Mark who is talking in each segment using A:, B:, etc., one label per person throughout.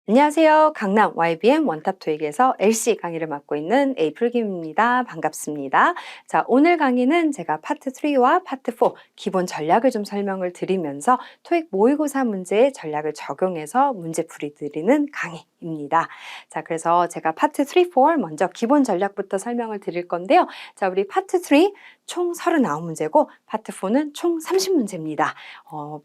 A: 안녕하세요. 강남 YBM 원탑 토익에서 LC 강의를 맡고 있는 에이프릴 김입니다. 반갑습니다. 자, 오늘 강의는 제가 파트 3와 파트 4 기본 전략을 좀 설명을 드리면서 토익 모의고사 문제의 전략을 적용해서 문제풀이 드리는 강의입니다. 자, 그래서 제가 파트 3, 4 먼저 기본 전략부터 설명을 드릴 건데요. 자, 우리 파트 3 총 39문제고 파트 4는 총 30문제입니다.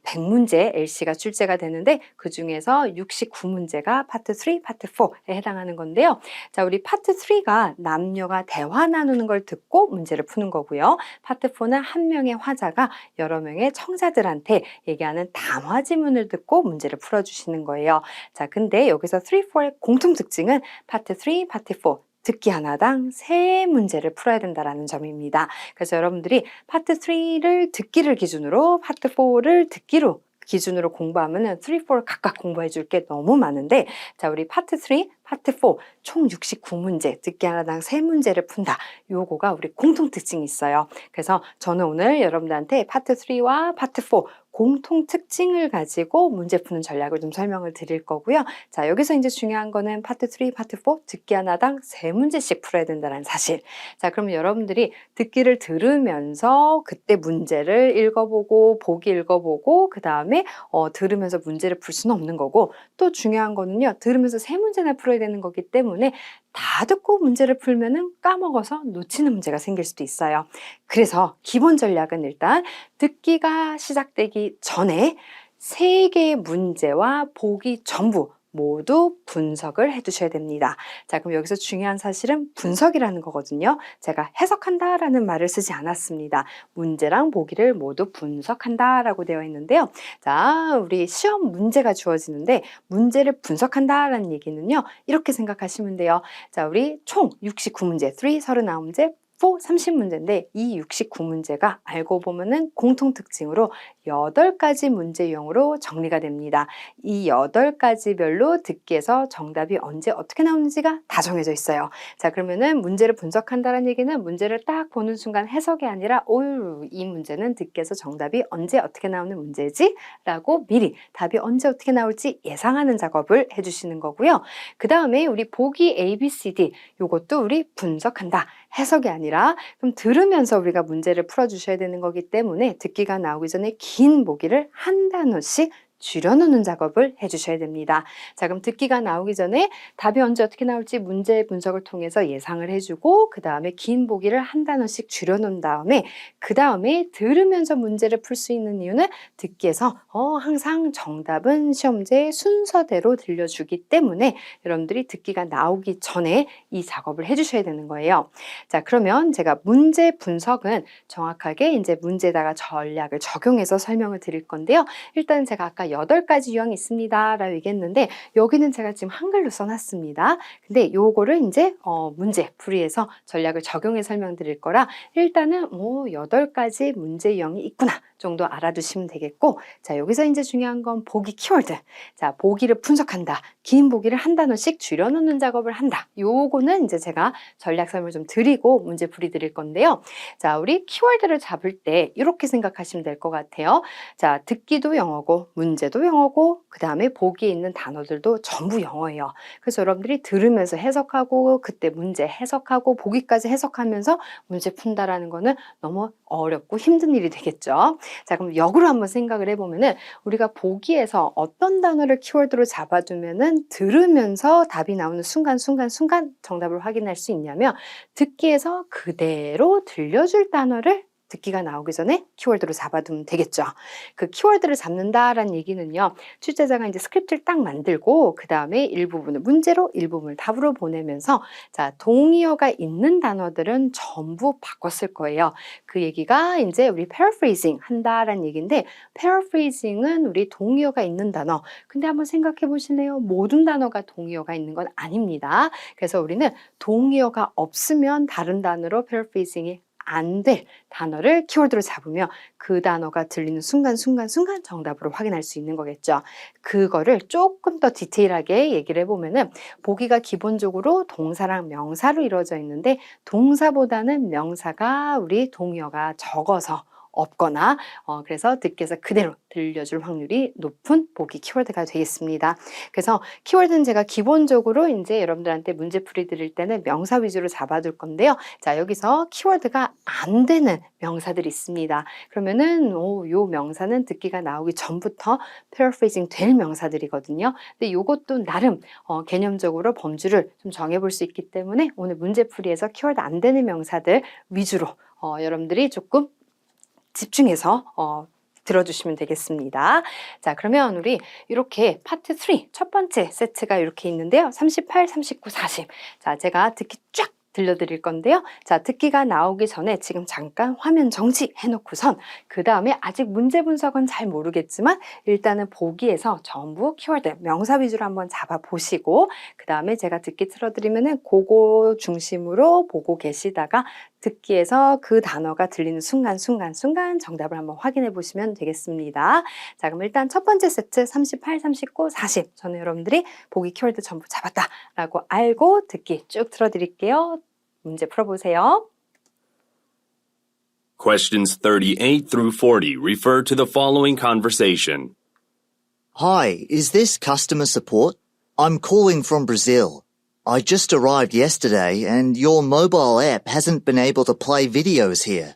A: 100문제 LC가 출제가 되는데 그 중에서 69문제가 파트 3, 파트 4에 해당하는 건데요. 자, 우리 파트 3가 남녀가 대화 나누는 걸 듣고 문제를 푸는 거고요. 파트 4는 한 명의 화자가 여러 명의 청자들한테 얘기하는 담화 지문을 듣고 문제를 풀어주시는 거예요. 자, 근데 여기서 3, 4의 공통 특징은 파트 3, 파트 4 듣기 하나당 3문제를 풀어야 된다는 점입니다. 그래서 여러분들이 파트 3를 듣기를 기준으로 파트 4를 듣기로 기준으로 공부하면 3, 4를 각각 공부해 줄 게 너무 많은데, 자, 우리 파트 3, 파트 4 총 69문제, 듣기 하나당 3문제를 푼다. 요거가 우리 공통 특징이 있어요. 그래서 저는 오늘 여러분들한테 파트 3와 파트 4 공통 특징을 가지고 문제 푸는 전략을 좀 설명을 드릴 거고요. 자, 여기서 이제 중요한 거는 파트 3, 파트 4 듣기 하나당 3문제씩 풀어야 된다는 사실. 자, 그러면 여러분들이 듣기를 들으면서 그때 문제를 읽어보고 보기 읽어보고 그 다음에 들으면서 문제를 풀 수는 없는 거고, 또 중요한 거는요, 들으면서 3문제나 풀어야 되는 거기 때문에 다 듣고 문제를 풀면은 까먹어서 놓치는 문제가 생길 수도 있어요. 그래서 기본 전략은 일단 듣기가 시작되기 전에 3개의 문제와 보기 전부 모두 분석을 해두셔야 됩니다. 자, 그럼 여기서 중요한 사실은 분석이라는 거거든요. 제가 해석한다라는 말을 쓰지 않았습니다. 문제랑 보기를 모두 분석한다라고 되어 있는데요. 자, 우리 시험 문제가 주어지는데 문제를 분석한다라는 얘기는요, 이렇게 생각하시면 돼요. 자, 우리 총 69문제, 3 39문제, 4 30문제인데 이 69문제가 알고 보면은 공통 특징으로 8가지 문제 유형으로 정리가 됩니다. 이 8가지별로 듣기에서 정답이 언제 어떻게 나오는지가 다 정해져 있어요. 자, 그러면은 문제를 분석한다는 얘기는 문제를 딱 보는 순간 해석이 아니라 이 문제는 듣기에서 정답이 언제 어떻게 나오는 문제지? 라고 미리 답이 언제 어떻게 나올지 예상하는 작업을 해주시는 거고요. 그 다음에 우리 보기 A, B, C, D 요것도 우리 분석한다. 해석이 아니라 그럼 들으면서 우리가 문제를 풀어주셔야 되는 거기 때문에 듣기가 나오기 전에 긴 보기를 한 단어씩 줄여놓는 작업을 해주셔야 됩니다. 자, 그럼 듣기가 나오기 전에 답이 언제 어떻게 나올지 문제 분석을 통해서 예상을 해주고 그 다음에 긴 보기를 한 단어씩 줄여놓은 다음에 그 다음에 들으면서 문제를 풀 수 있는 이유는 듣기에서 항상 정답은 시험제 순서대로 들려주기 때문에 여러분들이 듣기가 나오기 전에 이 작업을 해주셔야 되는 거예요. 자, 그러면 제가 문제 분석은 정확하게 이제 문제에다가 전략을 적용해서 설명을 드릴 건데요. 일단 제가 아까 8가지 유형이 있습니다 라고 얘기했는데 여기는 제가 지금 한글로 써놨습니다. 근데 요거를 이제 문제 풀이해서 전략을 적용해 설명드릴 거라 일단은 8가지 문제 유형이 있구나 정도 알아두시면 되겠고, 자, 여기서 이제 중요한 건 보기 키워드. 자, 보기를 분석한다. 긴 보기를 한 단어씩 줄여놓는 작업을 한다. 요거는 이제 제가 전략 설명을 좀 드리고 문제 풀이 드릴 건데요. 자, 우리 키워드를 잡을 때 이렇게 생각하시면 될 것 같아요. 자, 듣기도 영어고 문제도 영어고 그 다음에 보기에 있는 단어들도 전부 영어예요. 그래서 여러분들이 들으면서 해석하고 그때 문제 해석하고 보기까지 해석하면서 문제 푼다라는 거는 너무 어렵고 힘든 일이 되겠죠. 자, 그럼 역으로 한번 생각을 해보면은 우리가 보기에서 어떤 단어를 키워드로 잡아두면은 들으면서 답이 나오는 순간 정답을 확인할 수 있냐면 듣기에서 그대로 들려줄 단어를 듣기가 나오기 전에 키워드로 잡아두면 되겠죠. 그 키워드를 잡는다라는 얘기는요, 출제자가 이제 스크립트를 딱 만들고 그 다음에 일부분을 문제로 일부분을 답으로 보내면서 자, 동의어가 있는 단어들은 전부 바꿨을 거예요. 그 얘기가 이제 우리 paraphrasing 한다라는 얘기인데, paraphrasing은 우리 동의어가 있는 단어. 근데 한번 생각해 보실래요? 모든 단어가 동의어가 있는 건 아닙니다. 그래서 우리는 동의어가 없으면 다른 단어로 paraphrasing이 안 될 단어를 키워드로 잡으면 그 단어가 들리는 순간 정답으로 확인할 수 있는 거겠죠. 그거를 조금 더 디테일하게 얘기를 해보면은 보기가 기본적으로 동사랑 명사로 이루어져 있는데 동사보다는 명사가 우리 동의어가 적어서 없거나 그래서 듣기에서 그대로 들려줄 확률이 높은 보기 키워드가 되겠습니다. 그래서 키워드는 제가 기본적으로 이제 여러분들한테 문제풀이 드릴 때는 명사 위주로 잡아둘 건데요. 자, 여기서 키워드가 안 되는 명사들이 있습니다. 그러면은 요 명사는 듣기가 나오기 전부터 paraphrasing 될 명사들이거든요. 근데 요것도 나름 개념적으로 범주를 좀 정해볼 수 있기 때문에 오늘 문제풀이에서 키워드 안 되는 명사들 위주로 여러분들이 조금 집중해서 들어주시면 되겠습니다. 자, 그러면 우리 이렇게 파트 3 첫 번째 세트가 이렇게 있는데요. 38, 39, 40. 자, 제가 듣기 쫙 들려드릴 건데요. 자, 듣기가 나오기 전에 지금 잠깐 화면 정지 해놓고선 그 다음에 아직 문제 분석은 잘 모르겠지만 일단은 보기에서 전부 키워드, 명사 위주로 한번 잡아보시고 그 다음에 제가 듣기 틀어드리면은 그거 중심으로 보고 계시다가 듣기에서 그 단어가 들리는 순간 정답을 한번 확인해 보시면 되겠습니다. 자, 그럼 일단 첫 번째 세트 38, 39, 40 저는 여러분들이 보기 키워드 전부 잡았다라고 알고 듣기 쭉 틀어드릴게요. 문제 풀어보세요.
B: Questions 38 through 40 refer to the following conversation.
C: Hi, is this customer support? I'm calling from Brazil. I just arrived yesterday and your mobile app hasn't been able to play videos here.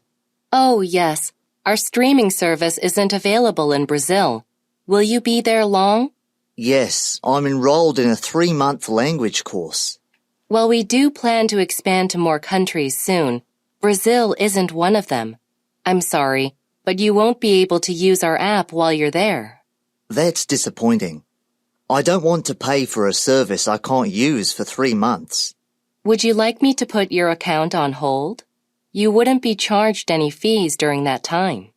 D: Oh, yes. Our streaming service isn't available in Brazil. Will you be there long?
C: Yes, I'm enrolled in a 3-month language course.
D: Well, we do plan to expand to more countries soon. Brazil isn't one of them. I'm sorry, but you won't be able to use our app while you're there.
C: That's disappointing. I don't want to pay for a service I can't use for 3 months.
D: Would you like me to put your account on hold? You wouldn't be charged any fees during that time.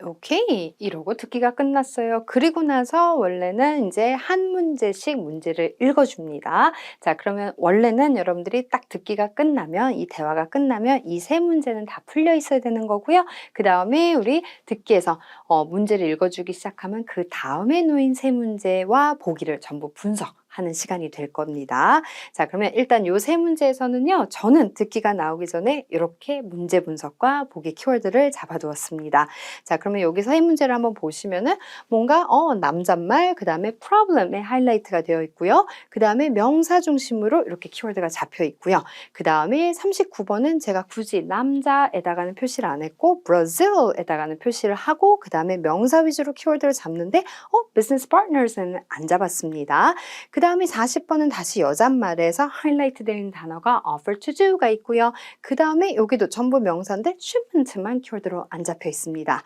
A: 오케이. 이러고 듣기가 끝났어요. 그리고 나서 원래는 이제 한 문제씩 문제를 읽어줍니다. 자, 그러면 원래는 여러분들이 딱 듣기가 끝나면 이 대화가 끝나면 이 세 문제는 다 풀려 있어야 되는 거고요. 그 다음에 우리 듣기에서 문제를 읽어주기 시작하면 그 다음에 놓인 세 문제와 보기를 전부 분석하는 시간이 될 겁니다. 자, 그러면 일단 요 세 문제에서는요. 저는 듣기가 나오기 전에 이렇게 문제 분석과 보기 키워드를 잡아두었습니다. 자, 그러면 여기서 이 문제를 한번 보시면은 뭔가 남잣말, 그 다음에 problem에 하이라이트가 되어 있고요. 그 다음에 명사 중심으로 이렇게 키워드가 잡혀 있고요. 그 다음에 39번은 제가 굳이 남자에다가는 표시를 안 했고 Brazil에다가는 표시를 하고 그 다음에 명사 위주로 키워드를 잡는데 business partners는 안 잡았습니다. 그 다음에 40번은 다시 여잣말에서 하이라이트 되어 있는 단어가 offer to do가 있고요. 그 다음에 여기도 전부 명사인데 shipment만 키워드로 안 잡혀 있습니다.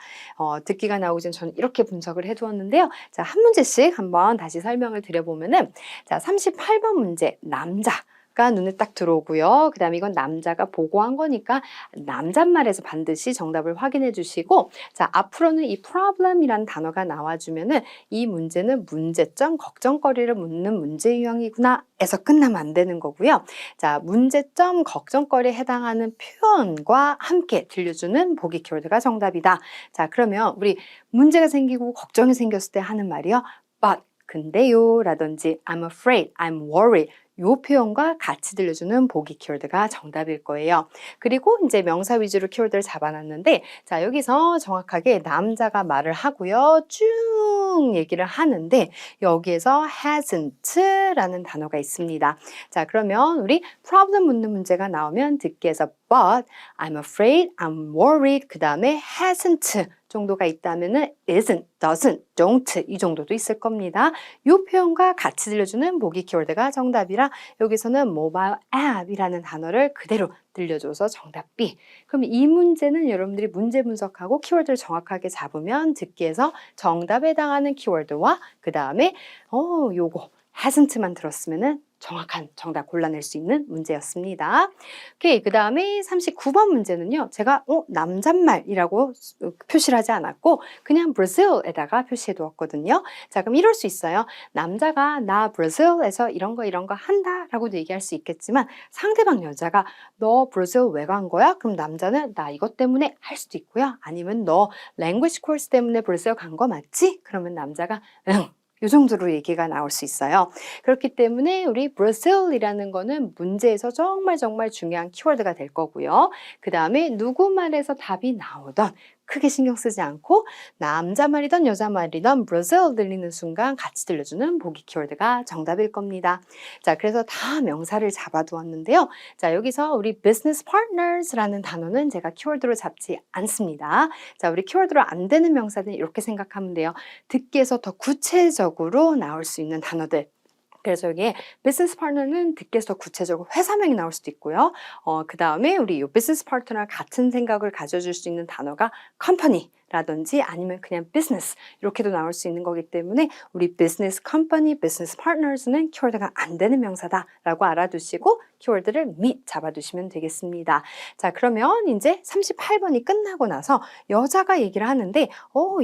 A: 듣기가 나오기 전 저는 이렇게 분석을 해두었는데요. 자, 한 문제씩 한번 다시 설명을 드려보면은 자, 38번 문제 남자가 눈에 딱 들어오고요. 그 다음에 이건 남자가 보고한 거니까 남잣말에서 반드시 정답을 확인해 주시고 자, 앞으로는 이 problem이라는 단어가 나와주면은 이 문제는 문제점, 걱정거리를 묻는 문제 유형이구나 에서 끝나면 안 되는 거고요. 자, 문제점, 걱정거리에 해당하는 표현과 함께 들려주는 보기 키워드가 정답이다. 자, 그러면 우리 문제가 생기고 걱정이 생겼을 때 하는 말이요. But, 근데요 라든지 I'm afraid, I'm worried 요 표현과 같이 들려주는 보기 키워드가 정답일 거예요. 그리고 이제 명사 위주로 키워드를 잡아놨는데 자, 여기서 정확하게 남자가 말을 하고요. 쭉 얘기를 하는데 여기에서 hasn't라는 단어가 있습니다. 자, 그러면 우리 problem 묻는 문제가 나오면 듣기에서 but, I'm afraid, I'm worried 그 다음에 hasn't 정도가 있다면은 isn't, doesn't, don't 이 정도도 있을 겁니다. 이 표현과 같이 들려주는 보기 키워드가 정답이라 여기서는 mobile app이라는 단어를 그대로 들려줘서 정답 B. 그럼 이 문제는 여러분들이 문제 분석하고 키워드를 정확하게 잡으면 듣기에서 정답에 해당하는 키워드와 그 다음에 요거 hasn't만 들었으면은 정확한 정답 골라낼 수 있는 문제였습니다. 오케이, 그 다음에 39번 문제는요. 제가 남잣말이라고 표시를 하지 않았고 그냥 Brazil에다가 표시해 두었거든요. 자, 그럼 이럴 수 있어요. 남자가 나 Brazil에서 이런 거 한다 라고도 얘기할 수 있겠지만 상대방 여자가 너 브라질 왜 간 거야? 그럼 남자는 나 이것 때문에 할 수도 있고요. 아니면 너 language course 때문에 브라질 간 거 맞지? 그러면 남자가 응. 이 정도로 얘기가 나올 수 있어요. 그렇기 때문에 우리 Brazil이라는 거는 문제에서 정말 중요한 키워드가 될 거고요. 그 다음에 누구 말에서 답이 나오던 크게 신경 쓰지 않고 남자 말이든 여자 말이든 Brazil 들리는 순간 같이 들려주는 보기 키워드가 정답일 겁니다. 자, 그래서 다 명사를 잡아두었는데요. 자, 여기서 우리 business partners라는 단어는 제가 키워드로 잡지 않습니다. 자, 우리 키워드로 안 되는 명사는 이렇게 생각하면 돼요. 듣기에서 더 구체적으로 나올 수 있는 단어들. 그래서 여기에 비즈니스 파트너는 듣기에서 더 구체적으로 회사명이 나올 수도 있고요. 그 다음에 우리 이 비즈니스 파트너랑 같은 생각을 가져줄 수 있는 단어가 컴퍼니라든지 아니면 그냥 비즈니스 이렇게도 나올 수 있는 거기 때문에 우리 비즈니스 컴퍼니, 비즈니스 파트너스는 키워드가 안 되는 명사다라고 알아두시고 키워드를 meet 잡아두시면 되겠습니다. 자, 그러면 이제 38번이 끝나고 나서 여자가 얘기를 하는데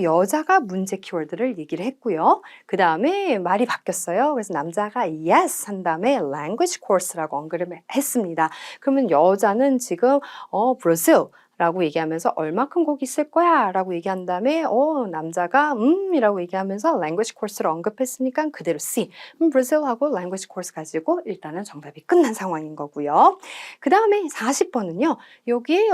A: 여자가 문제 키워드를 얘기를 했고요. 그 다음에 말이 바뀌었어요. 그래서 남자가 yes 한 다음에 language course라고 언급을 했습니다. 그러면 여자는 지금 Brazil 라고 얘기하면서 얼마큼 거기 있을 거야 라고 얘기한 다음에 남자가 이라고 얘기하면서 language course를 언급했으니까 그대로 C Brazil하고 language course 가지고 일단은 정답이 끝난 상황인 거고요. 그 다음에 40번은요 여기에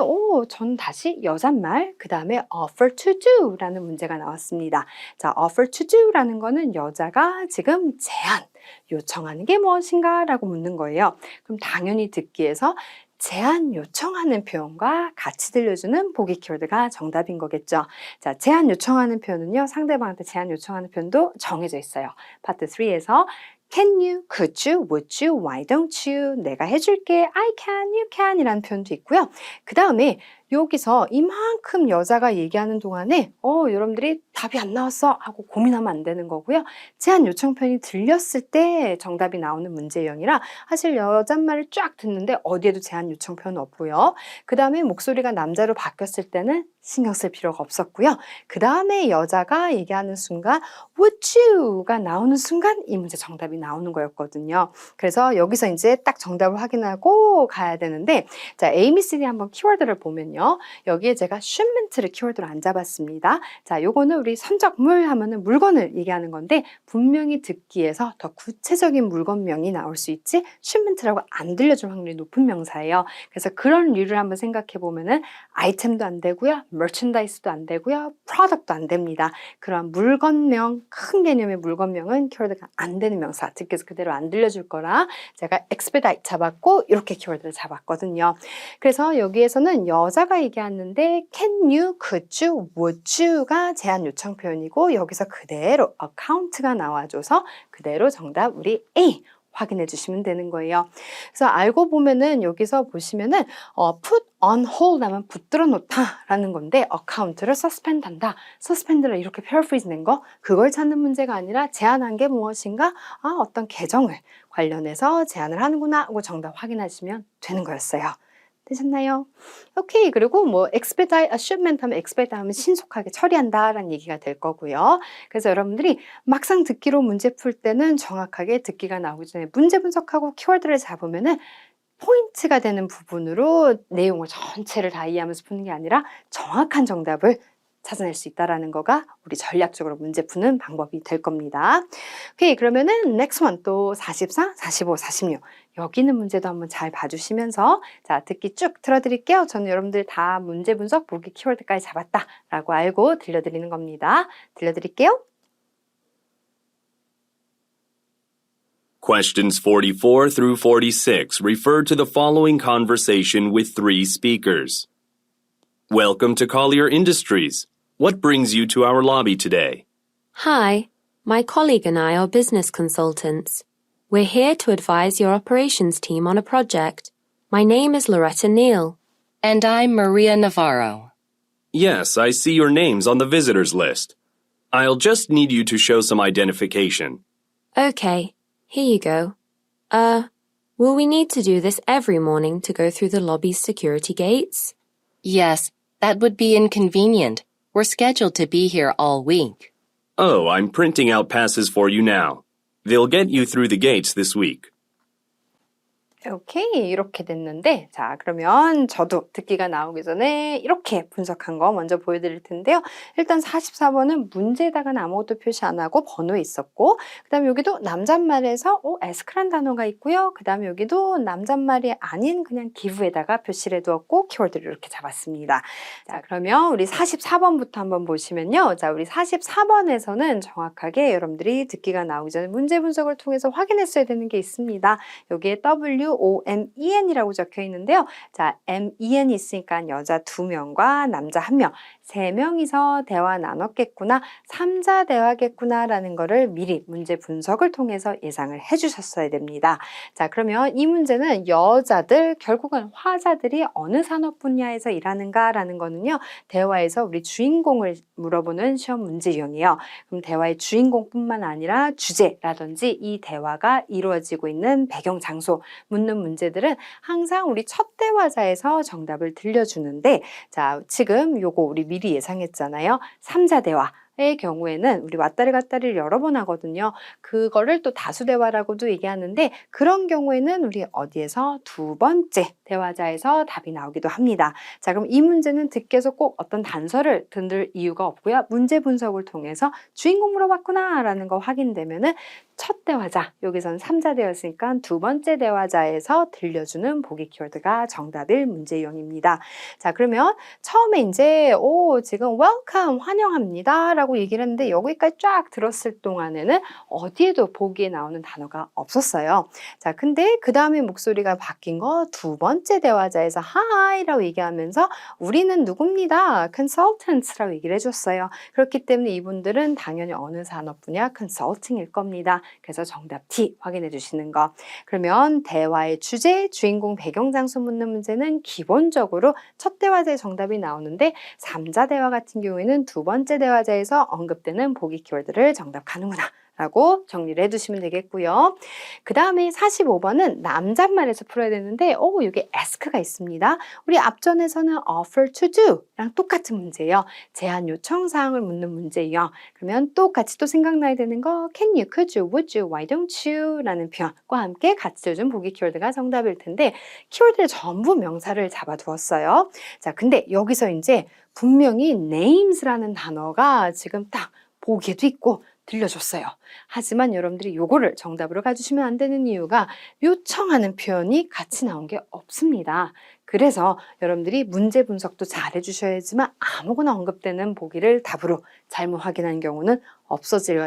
A: 전 다시 여잣말 그 다음에 offer to do 라는 문제가 나왔습니다. 자, offer to do 라는 거는 여자가 지금 제안 요청하는 게 무엇인가 라고 묻는 거예요. 그럼 당연히 듣기에서 제안 요청하는 표현과 같이 들려주는 보기 키워드가 정답인 거겠죠. 자, 제안 요청하는 표현은요. 상대방한테 제안 요청하는 표현도 정해져 있어요. 파트 3에서 Can you, could you, would you, why don't you, 내가 해줄게, I can, you can 이라는 표현도 있고요. 그 다음에 여기서 이만큼 여자가 얘기하는 동안에 여러분들이 답이 안 나왔어 하고 고민하면 안 되는 거고요. 제안 요청 표현이 들렸을 때 정답이 나오는 문제 유형이라 사실 여잣말을 쫙 듣는데 어디에도 제안 요청 표현 없고요. 그 다음에 목소리가 남자로 바뀌었을 때는 신경 쓸 필요가 없었고요. 그 다음에 여자가 얘기하는 순간 would you가 나오는 순간 이 문제 정답이 나오는 거였거든요. 그래서 여기서 이제 딱 정답을 확인하고 가야 되는데 자, ABCD 한번 키워드를 보면요. 여기에 제가 shipment를 키워드로 안 잡았습니다. 자, 요거는 우리 선적물 하면은 물건을 얘기하는 건데 분명히 듣기에서 더 구체적인 물건명이 나올 수 있지 shipment라고 안 들려줄 확률이 높은 명사예요. 그래서 그런 류를 한번 생각해 보면은 아이템도 안 되고요. merchandise도 안 되고요. product도 안 됩니다. 그런 물건명, 큰 개념의 물건명은 키워드가 안 되는 명사, 듣기에서 그대로 안 들려줄 거라 제가 expedite 잡았고 이렇게 키워드를 잡았거든요. 그래서 여기에서는 여자가 얘기하는데 can you, could you, would you가 제안 요청 표현이고 여기서 그대로 account가 나와줘서 그대로 정답 우리 A 확인해 주시면 되는 거예요. 그래서 알고 보면은 여기서 보시면은 put on hold 하면 붙들어 놓다 라는 건데 account를 suspend 한다. suspend를 이렇게 paraphrase 낸 거 그걸 찾는 문제가 아니라 제안한 게 무엇인가? 어떤 계정을 관련해서 제안을 하는구나 하고 정답 확인하시면 되는 거였어요. 되셨나요? 오케이. 그리고 뭐 expedite a shipment 하면 expedite 하면 신속하게 처리한다 라는 얘기가 될 거고요. 그래서 여러분들이 막상 듣기로 문제 풀 때는 정확하게 듣기가 나오기 전에 문제 분석하고 키워드를 잡으면은 포인트가 되는 부분으로 내용을 전체를 다 이해하면서 푸는 게 아니라 정확한 정답을 찾아낼 수 있다는 거가 우리 전략적으로 문제 푸는 방법이 될 겁니다. 오케이, 그러면은 next one 또 44, 45, 46 여기 있는 문제도 한번 잘 봐주시면서 자 듣기 쭉 들어드릴게요. 저는 여러분들 다 문제 분석 보기 키워드까지 잡았다라고 알고 들려드리는 겁니다. 들려드릴게요.
B: Questions 44 through 46 refer to the following conversation with 3 speakers. Welcome to Collier Industries. What brings you to our lobby today?
E: Hi, my colleague and I are business consultants. We're here to advise your operations team on a project. My name is Loretta Neal.
D: And I'm Maria Navarro.
B: Yes, I see your names on the visitors list. I'll just need you to show some identification.
E: Okay, here you go. Will we need to do this every morning to go through the lobby's security gates?
D: Yes, that would be inconvenient. We're scheduled to be here all week.
B: Oh, I'm printing out passes for you now. They'll get you through the gates this week.
A: 오케이, 이렇게 됐는데, 자, 그러면 저도 듣기가 나오기 전에 이렇게 분석한 거 먼저 보여드릴 텐데요. 일단 44번은 문제에다가는 아무것도 표시 안 하고 번호에 있었고, 그 다음에 여기도 남잣말에서 ask란 단어가 있고요. 그 다음에 여기도 남잣말이 아닌 그냥 give에다가 표시를 해두었고, 키워드를 이렇게 잡았습니다. 자, 그러면 우리 44번부터 한번 보시면요. 자, 우리 44번에서는 정확하게 여러분들이 듣기가 나오기 전에 문제 분석을 통해서 확인했어야 되는 게 있습니다. 여기에 WOMEN이라고 적혀 있는데요. 자, MEN이 있으니까 여자 2명과 남자 1명, 3명이서 대화 나눴겠구나, 3자 대화겠구나라는 거를 미리 문제 분석을 통해서 예상을 해주셨어야 됩니다. 자, 그러면 이 문제는 여자들, 결국은 화자들이 어느 산업 분야에서 일하는가라는 거는요, 대화에서 우리 주인공을 물어보는 시험 문제 유형이에요. 그럼 대화의 주인공뿐만 아니라 주제라든지 이 대화가 이루어지고 있는 배경 장소 묻는 문제들은 항상 우리 첫 대화자에서 정답을 들려주는데, 자, 지금 요거 우리 미리 예상했잖아요. 3자 대화의 경우에는 우리 왔다리 갔다리를 여러 번 하거든요. 그거를 또 다수대화라고도 얘기하는데, 그런 경우에는 우리 어디에서 두 번째 대화자에서 답이 나오기도 합니다. 자, 그럼 이 문제는 듣기에서 꼭 어떤 단서를 들 이유가 없고요. 문제 분석을 통해서 주인공 물어봤구나 라는 거 확인되면은 첫 대화자, 여기서는 3자 대화였으니까 두 번째 대화자에서 들려주는 보기 키워드가 정답일 문제 유형입니다. 자, 그러면 처음에 이제 지금 welcome, 환영합니다 라고 얘기를 했는데, 여기까지 쫙 들었을 동안에는 어디에도 보기에 나오는 단어가 없었어요. 자, 근데 그 다음에 목소리가 바뀐 거 두 번째 대화자에서 hi라고 얘기하면서 우리는 누굽니다, consultants라고 얘기를 해줬어요. 그렇기 때문에 이분들은 당연히 어느 산업 분야 consulting일 겁니다. 그래서 정답 T 확인해 주시는 거. 그러면 대화의 주제, 주인공, 배경 장소 묻는 문제는 기본적으로 첫 대화자의 정답이 나오는데, 3자 대화 같은 경우에는 두 번째 대화자에서 언급되는 보기 키워드를 정답 가는구나 라고 정리를 해두시면 되겠고요. 그 다음에 45번은 남잣말에서 풀어야 되는데, 여기 ask가 있습니다. 우리 앞전에서는 offer to do 랑 똑같은 문제예요. 제안 요청 사항을 묻는 문제예요. 그러면 똑같이 또 생각나야 되는 거 can you, could you, would you, why don't you 라는 표현과 함께 같이 들어준 보기 키워드가 정답일 텐데, 키워드를 전부 명사를 잡아두었어요. 자, 근데 여기서 이제 분명히 names라는 단어가 지금 딱 보기에도 있고 들려줬어요. 하지만 여러분들이 요거를 정답으로 가주시면 안 되는 이유가 요청하는 표현이 같이 나온 게 없습니다. 그래서 여러분들이 문제 분석도 잘 해주셔야지만 아무거나 언급되는 보기를 답으로 잘못 확인한 경우는 없어질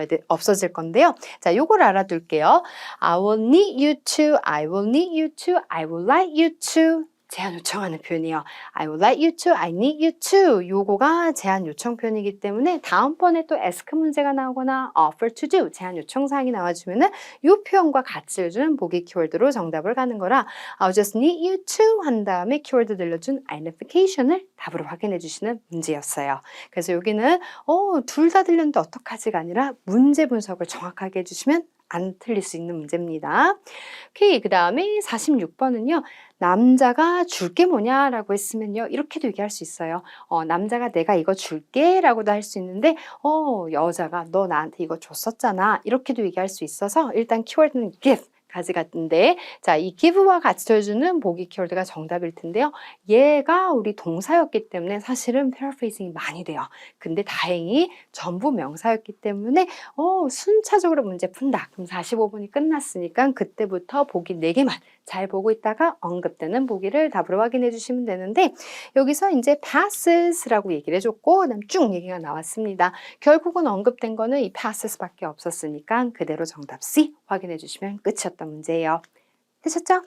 A: 건데요. 자, 요걸 알아둘게요. I will need you to, I will need you to, I would like you to. 제안 요청하는 표현이요. I would like you to, I need you to. 요거가 제안 요청 표현이기 때문에 다음번에 또 ask 문제가 나오거나 offer to do, 제안 요청 사항이 나와주면은 요 표현과 같이 해주는 보기 키워드로 정답을 가는 거라 I'll just need you to 한 다음에 키워드 들려준 identification을 답으로 확인해 주시는 문제였어요. 그래서 여기는 둘 다 들렸는데 어떡하지가 아니라 문제 분석을 정확하게 해주시면 안 틀릴 수 있는 문제입니다. 오케이, 그 다음에 46번은요. 남자가 줄게 뭐냐라고 했으면요. 이렇게도 얘기할 수 있어요. 남자가 내가 이거 줄게 라고도 할 수 있는데 여자가 너 나한테 이거 줬었잖아. 이렇게도 얘기할 수 있어서 일단 키워드는 give 가져갔는데, 자, 이 give와 같이 들어주는 보기 키워드가 정답일 텐데요. 얘가 우리 동사였기 때문에 사실은 paraphrasing이 많이 돼요. 근데 다행히 전부 명사였기 때문에 순차적으로 문제 푼다. 그럼 45분이 끝났으니까 그때부터 보기 4개만 잘 보고 있다가 언급되는 보기를 답으로 확인해 주시면 되는데, 여기서 이제 passes라고 얘기를 해줬고 그다음 쭉 얘기가 나왔습니다. 결국은 언급된 거는 이 passes밖에 없었으니까 그대로 정답 C 확인해 주시면 끝이었던 문제예요. 되셨죠?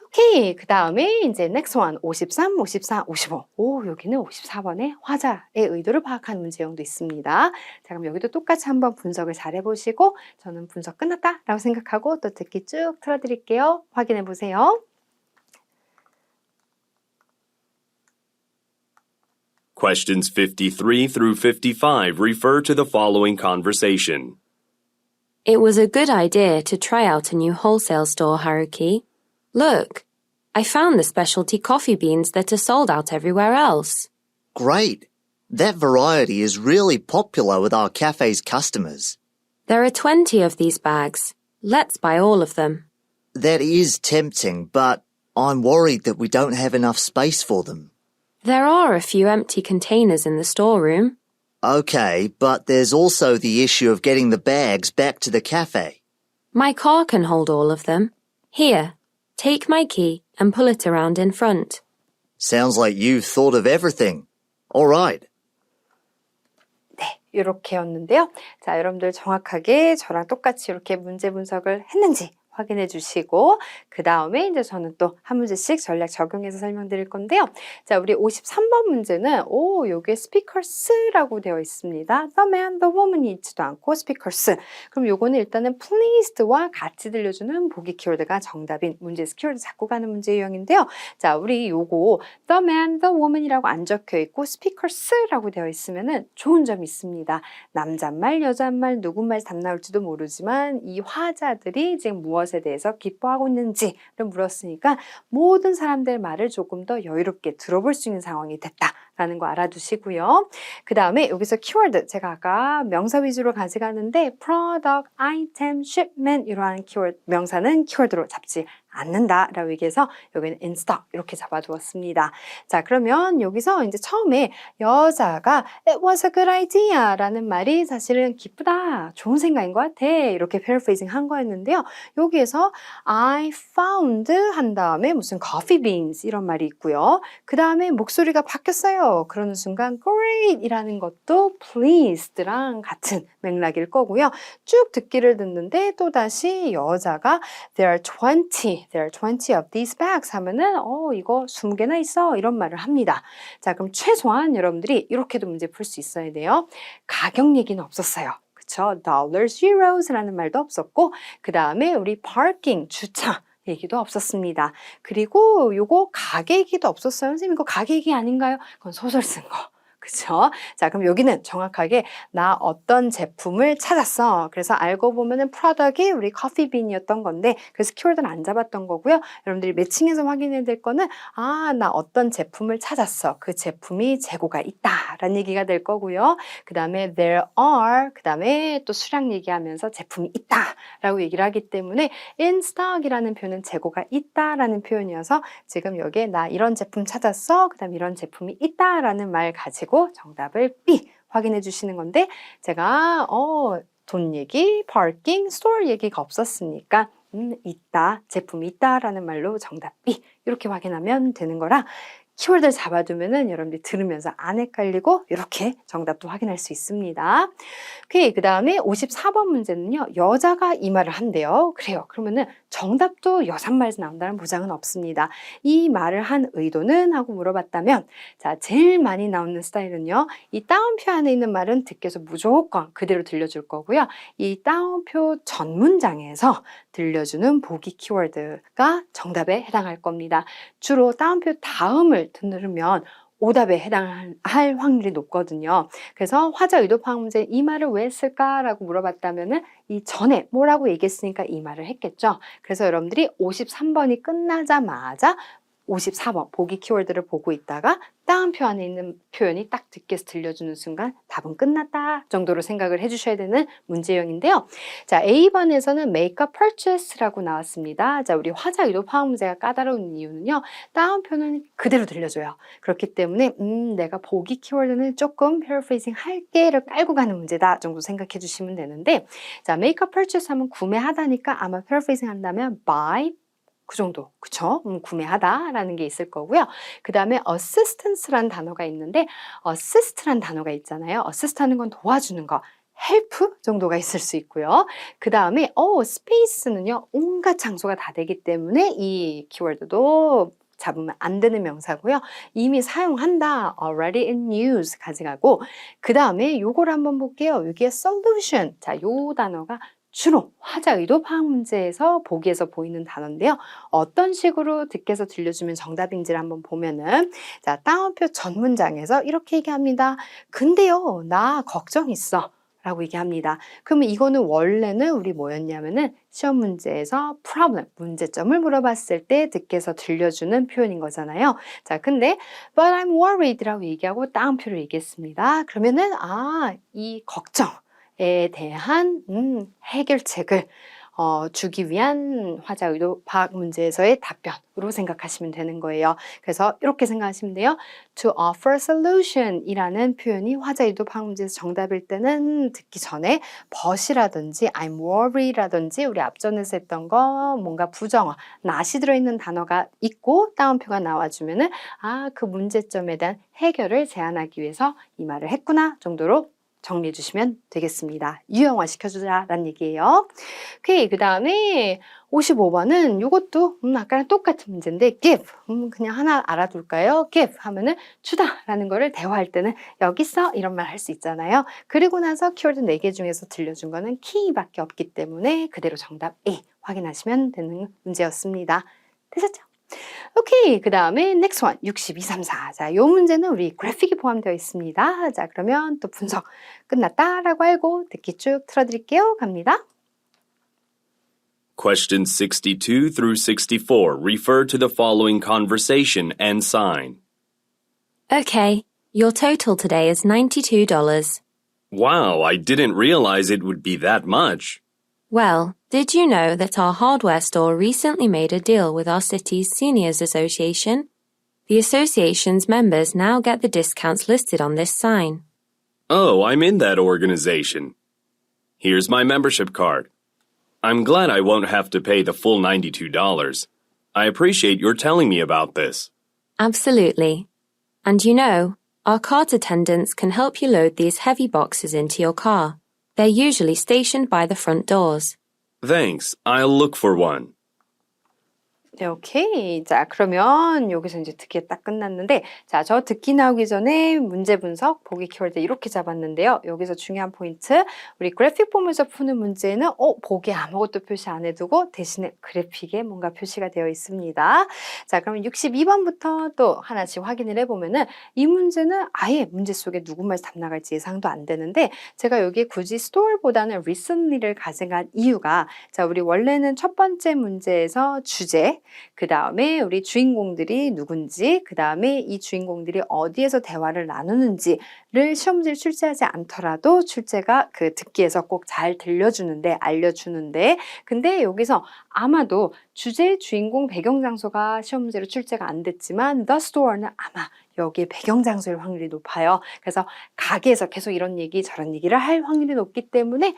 A: 오케이, 그 다음에 이제 next one 53, 54, 55. 여기는 54번에 화자의 의도를 파악하는 문제 유형도 있습니다. 자, 그럼 여기도 똑같이 한번 분석을 잘 해보시고, 저는 분석 끝났다 라고 생각하고 또 듣기 쭉 틀어드릴게요. 확인해 보세요.
B: Questions 53 through 55 refer to the following conversation.
E: It was a good idea to try out a new wholesale store, Haruki. Look, I found the specialty coffee beans that are sold out everywhere else.
C: Great. That variety is really popular with our cafe's customers.
E: There are 20 of these bags. Let's buy all of them.
C: that is tempting, but I'm worried that we don't have enough space for them.
E: There are a few empty containers in the storeroom.
C: Okay, but there's also the issue of getting the bags back to the cafe.
E: My car can hold all of them. Here, take my key and pull it around in front.
C: Sounds like you've thought of everything. All right.
A: 네, 이렇게였는데요. 자, 여러분들 정확하게 저랑 똑같이 이렇게 문제 분석을 했는지 확인해 주시고 그 다음에 이제 저는 또 한 문제씩 전략 적용해서 설명드릴 건데요. 자, 우리 53번 문제는 여기에 speakers라고 되어 있습니다. The man, the woman이 있지도 않고 speakers. 그럼 요거는 일단은 pleased와 같이 들려주는 보기 키워드가 정답인 문제에서 키워드 잡고 가는 문제 유형인데요. 자, 우리 요거 the man, the woman이라고 안 적혀 있고 speakers라고 되어 있으면은 좋은 점이 있습니다. 남잣말, 여잣말, 누군말 답 나올지도 모르지만 이 화자들이 지금 무엇에 대해서 기뻐하고 있는지를 물었으니까 모든 사람들의 말을 조금 더 여유롭게 들어볼 수 있는 상황이 됐다라는 거 알아두시고요. 그 다음에 여기서 키워드 제가 아까 명사 위주로 가져가는데 product, item, shipment 이러한 키워드 명사는 키워드로 잡지 않는다라고 얘기해서 여기는 in stock 이렇게 잡아두었습니다. 자, 그러면 여기서 이제 처음에 여자가 it was a good idea 라는 말이 사실은 기쁘다, 좋은 생각인 것 같아 이렇게 paraphrasing 한 거였는데요. 여기에서 I found 한 다음에 무슨 coffee beans 이런 말이 있고요. 그 다음에 목소리가 바뀌었어요. 그러는 순간 great 이라는 것도 pleased랑 같은 맥락일 거고요. 쭉 듣기를 듣는데 또다시 여자가 there are 20 of these bags 하면은 이거 20개나 있어 이런 말을 합니다. 자, 그럼 최소한 여러분들이 이렇게도 문제 풀 수 있어야 돼요. 가격 얘기는 없었어요. 그쵸? dollars, euros라는 말도 없었고 그 다음에 우리 parking, 주차 얘기도 없었습니다. 그리고 요거 가게 얘기도 없었어요. 선생님 이거 가게 얘기 아닌가요? 그건 소설 쓴 거. 그쵸? 자, 그럼 여기는 정확하게 나 어떤 제품을 찾았어. 그래서 알고 보면은 product이 우리 커피 빈이었던 건데 그래서 키워드는 안 잡았던 거고요. 여러분들이 매칭해서 확인해야 될 거는 나 어떤 제품을 찾았어. 그 제품이 재고가 있다 라는 얘기가 될 거고요. 그 다음에 there are 그 다음에 또 수량 얘기하면서 제품이 있다 라고 얘기를 하기 때문에 in stock이라는 표현은 재고가 있다 라는 표현이어서 지금 여기에 나 이런 제품 찾았어. 그 다음에 이런 제품이 있다 라는 말 가지고 정답을 B 확인해 주시는 건데 제가 돈 얘기, parking, store 얘기가 없었으니까 있다, 제품이 있다라는 말로 정답 B 이렇게 확인하면 되는 거라 키워드를 잡아두면은 여러분들이 들으면서 안 헷갈리고 이렇게 정답도 확인할 수 있습니다. 오케이, 그 다음에 54번 문제는요. 여자가 이 말을 한대요. 그래요. 그러면은 정답도 여삿말에서 나온다는 보장은 없습니다. 이 말을 한 의도는? 하고 물어봤다면 자, 제일 많이 나오는 스타일은요. 이 따옴표 안에 있는 말은 듣기에서 무조건 그대로 들려줄 거고요. 이 따옴표 전 문장에서 들려주는 보기 키워드가 정답에 해당할 겁니다. 주로 따옴표 다음을 들으면 오답에 해당할 확률이 높거든요. 그래서 화자 의도 파악 문제 이 말을 왜 했을까라고 물어봤다면은 이 전에 뭐라고 얘기했으니까 이 말을 했겠죠. 그래서 여러분들이 53번이 끝나자마자 54번 보기 키워드를 보고 있다가 따옴표 안에 있는 표현이 딱 듣기에서 들려주는 순간 답은 끝났다 정도로 생각을 해주셔야 되는 문제형인데요. 자, A번에서는 make a purchase라고 나왔습니다. 자, 우리 화자 의도 파악 문제가 까다로운 이유는요. 따옴표는 그대로 들려줘요. 그렇기 때문에 내가 보기 키워드는 조금 paraphrasing 할게를 깔고 가는 문제다 정도 생각해 주시면 되는데 자, make a purchase 하면 구매하다니까 아마 paraphrasing 한다면 buy 그 정도, 그쵸? 구매하다라는 게 있을 거고요. 그 다음에 assistance라는 단어가 있는데 assist라는 단어가 있잖아요. assist 하는 건 도와주는 거. help 정도가 있을 수 있고요. 그 다음에 space는요. 온갖 장소가 다 되기 때문에 이 키워드도 잡으면 안 되는 명사고요. 이미 사용한다. already in use 가져가고 그 다음에 요걸 한번 볼게요. 여기에 solution. 자, 요 단어가 주로 화자 의도 파악 문제에서 보기에서 보이는 단어인데요. 어떤 식으로 듣게서 들려주면 정답인지를 한번 보면은 자, 따옴표 전 문장에서 이렇게 얘기합니다. 근데요, 나 걱정 있어. 라고 얘기합니다. 그러면 이거는 원래는 우리 뭐였냐면은 시험 문제에서 problem, 문제점을 물어봤을 때 듣게서 들려주는 표현인 거잖아요. 자, 근데 but I'm worried 라고 얘기하고 따옴표를 얘기했습니다. 그러면은 이 걱정 에 대한 해결책을 주기 위한 화자 의도 파악 문제에서의 답변으로 생각하시면 되는 거예요. 그래서 이렇게 생각하시면 돼요. To offer solution 이라는 표현이 화자 의도 파악 문제에서 정답일 때는 듣기 전에 but이라든지 I'm worried라든지 우리 앞전에서 했던 거 뭔가 부정어, not이 들어있는 단어가 있고 따옴표가 나와주면은 그 문제점에 대한 해결을 제안하기 위해서 이 말을 했구나 정도로 정리해 주시면 되겠습니다. 유형화 시켜주자라는 얘기예요. 오케이, 그 다음에 55번은 이것도 아까랑 똑같은 문제인데 give, 그냥 하나 알아둘까요? give 하면은 주다라는 거를 대화할 때는 여기 있어 이런 말 할 수 있잖아요. 그리고 나서 키워드 4개 중에서 들려준 거는 key밖에 없기 때문에 그대로 정답 A 확인하시면 되는 문제였습니다. 되셨죠? 오케이, 그 다음에 next one 62, 34. 자, 요 문제는 우리 그래픽이 포함되어 있습니다. 자, 그러면 또 분석 끝났다라고 알고 듣기 쭉 틀어드릴게요. 갑니다.
B: Questions 62 through 64 refer to the following conversation and sign.
E: Okay, your total today is $92.
B: Wow, I didn't realize it would be that much.
E: Well, did you know that our hardware store recently made a deal with our city's Seniors Association? The association's members now get the discounts listed on this sign.
B: Oh, I'm in that organization. Here's my membership card. I'm glad I won't have to pay the full $92. I appreciate your telling me about this.
E: Absolutely. And you know, our cart attendants can help you load these heavy boxes into your car. They're usually stationed by the front doors.
B: Thanks. I'll look for one.
A: 네, 오케이. 자, 그러면 여기서 이제 듣기 딱 끝났는데, 자, 저 듣기 나오기 전에 문제 분석, 보기 키워드 이렇게 잡았는데요. 여기서 중요한 포인트, 우리 그래픽 보면서 푸는 문제는, 보기에 아무것도 표시 안 해두고, 대신에 그래픽에 뭔가 표시가 되어 있습니다. 자, 그러면 62번부터 또 하나씩 확인을 해보면은, 이 문제는 아예 문제 속에 누구말이 답 나갈지 예상도 안 되는데, 제가 여기 굳이 store보다는 recently를 가져간 이유가, 자, 우리 원래는 첫 번째 문제에서 주제, 그 다음에 우리 주인공들이 누군지, 그 다음에 이 주인공들이 어디에서 대화를 나누는지를 시험지를 출제하지 않더라도 출제가 그 듣기에서 꼭 잘 들려주는데, 알려주는데, 근데 여기서 아마도 주제, 주인공, 배경 장소가 시험 문제로 출제가 안 됐지만 the store는 아마 여기에 배경 장소일 확률이 높아요. 그래서 가게에서 계속 이런 얘기 저런 얘기를 할 확률이 높기 때문에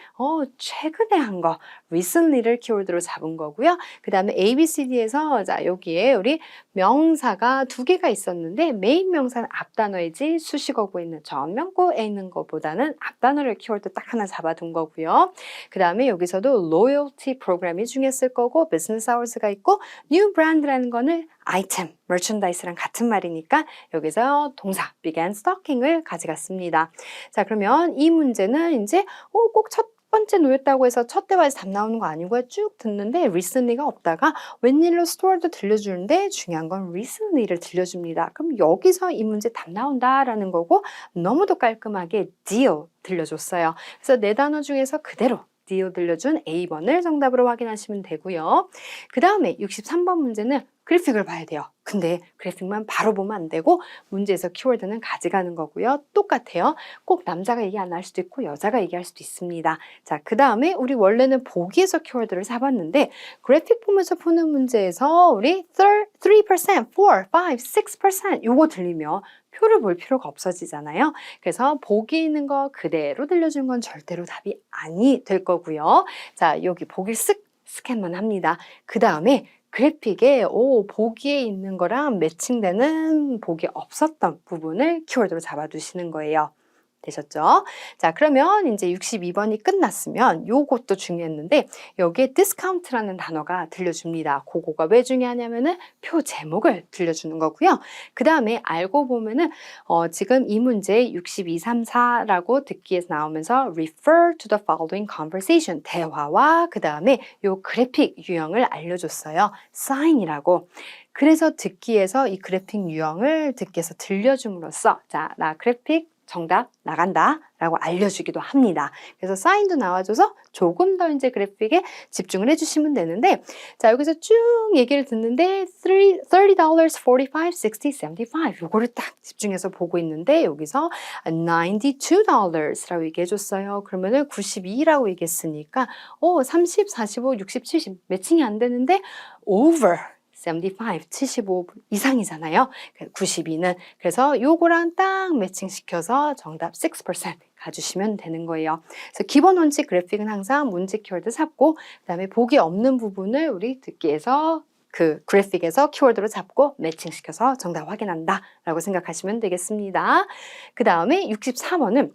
A: 최근에 한 거 recently를 키워드로 잡은 거고요. 그 다음에 ABCD에서 자 여기에 우리 명사가 2개가 있었는데 메인 명사는 앞단어이지 수식어고 있는 전명구에 있는 것보다는 앞단어를 키워드 딱 하나 잡아둔 거고요. 그 다음에 여기서도 loyalty 프로그램이 중요했을 거고 business hours가 있고 new brand라는 거는 아이템, merchandise랑 같은 말이니까 여기서 동사 began stalking을 가져갔습니다. 자, 그러면 이 문제는 이제 꼭 첫 번째 놓였다고 해서 첫 대화에서 답 나오는 거 아니고요. 쭉 듣는데 recently가 없다가 웬일로 store도 들려주는데 중요한 건 recently를 들려줍니다. 그럼 여기서 이 문제 답 나온다라는 거고 너무도 깔끔하게 deal 들려줬어요. 그래서 4단어 중에서 그대로 deal 들려준 A번을 정답으로 확인하시면 되고요. 그 다음에 63번 문제는 그래픽을 봐야 돼요. 근데 그래픽만 바로 보면 안 되고 문제에서 키워드는 가져가는 거고요. 똑같아요. 꼭 남자가 얘기 안 할 수도 있고 여자가 얘기할 수도 있습니다. 자, 그 다음에 우리 원래는 보기에서 키워드를 잡았는데 그래픽 보면서 푸는 문제에서 우리 3%, 4, 5, 6% 요거 들리면 표를 볼 필요가 없어지잖아요. 그래서 보기 있는 거 그대로 들려준 건 절대로 답이 아니 될 거고요. 자, 여기 보기를 스캔만 합니다. 그 다음에 그래픽에 보기에 있는 거랑 매칭되는 보기에 없었던 부분을 키워드로 잡아두시는 거예요. 되셨죠? 자, 그러면 이제 62번이 끝났으면 요것도 중요했는데 여기에 discount라는 단어가 들려줍니다. 그거가 왜 중요하냐면은 표 제목을 들려주는 거고요. 그 다음에 알고 보면은 지금 이 문제 62, 3, 4라고 듣기에서 나오면서 refer to the following conversation 대화와 그 다음에 요 그래픽 유형을 알려줬어요. sign이라고. 그래서 듣기에서 이 그래픽 유형을 듣기에서 들려줌으로써 자, 나 그래픽 정답 나간다 라고 알려주기도 합니다. 그래서 사인도 나와줘서 조금 더 이제 그래픽에 집중을 해주시면 되는데, 자, 여기서 쭉 얘기를 듣는데 $30, 45, 60, 75 요거를 딱 집중해서 보고 있는데, 여기서 $92라고 얘기해줬어요. 그러면은 92라고 얘기했으니까 30, 45, 60, 70 매칭이 안 되는데 over 75, 75 이상이잖아요. 92는. 그래서 요거랑 딱 매칭시켜서 정답 6% 가주시면 되는 거예요. 그래서 기본 원칙 그래픽은 항상 문제 키워드 잡고, 그 다음에 보기 없는 부분을 우리 듣기에서 그 그래픽에서 키워드로 잡고 매칭시켜서 정답 확인한다 라고 생각하시면 되겠습니다. 그 다음에 64번은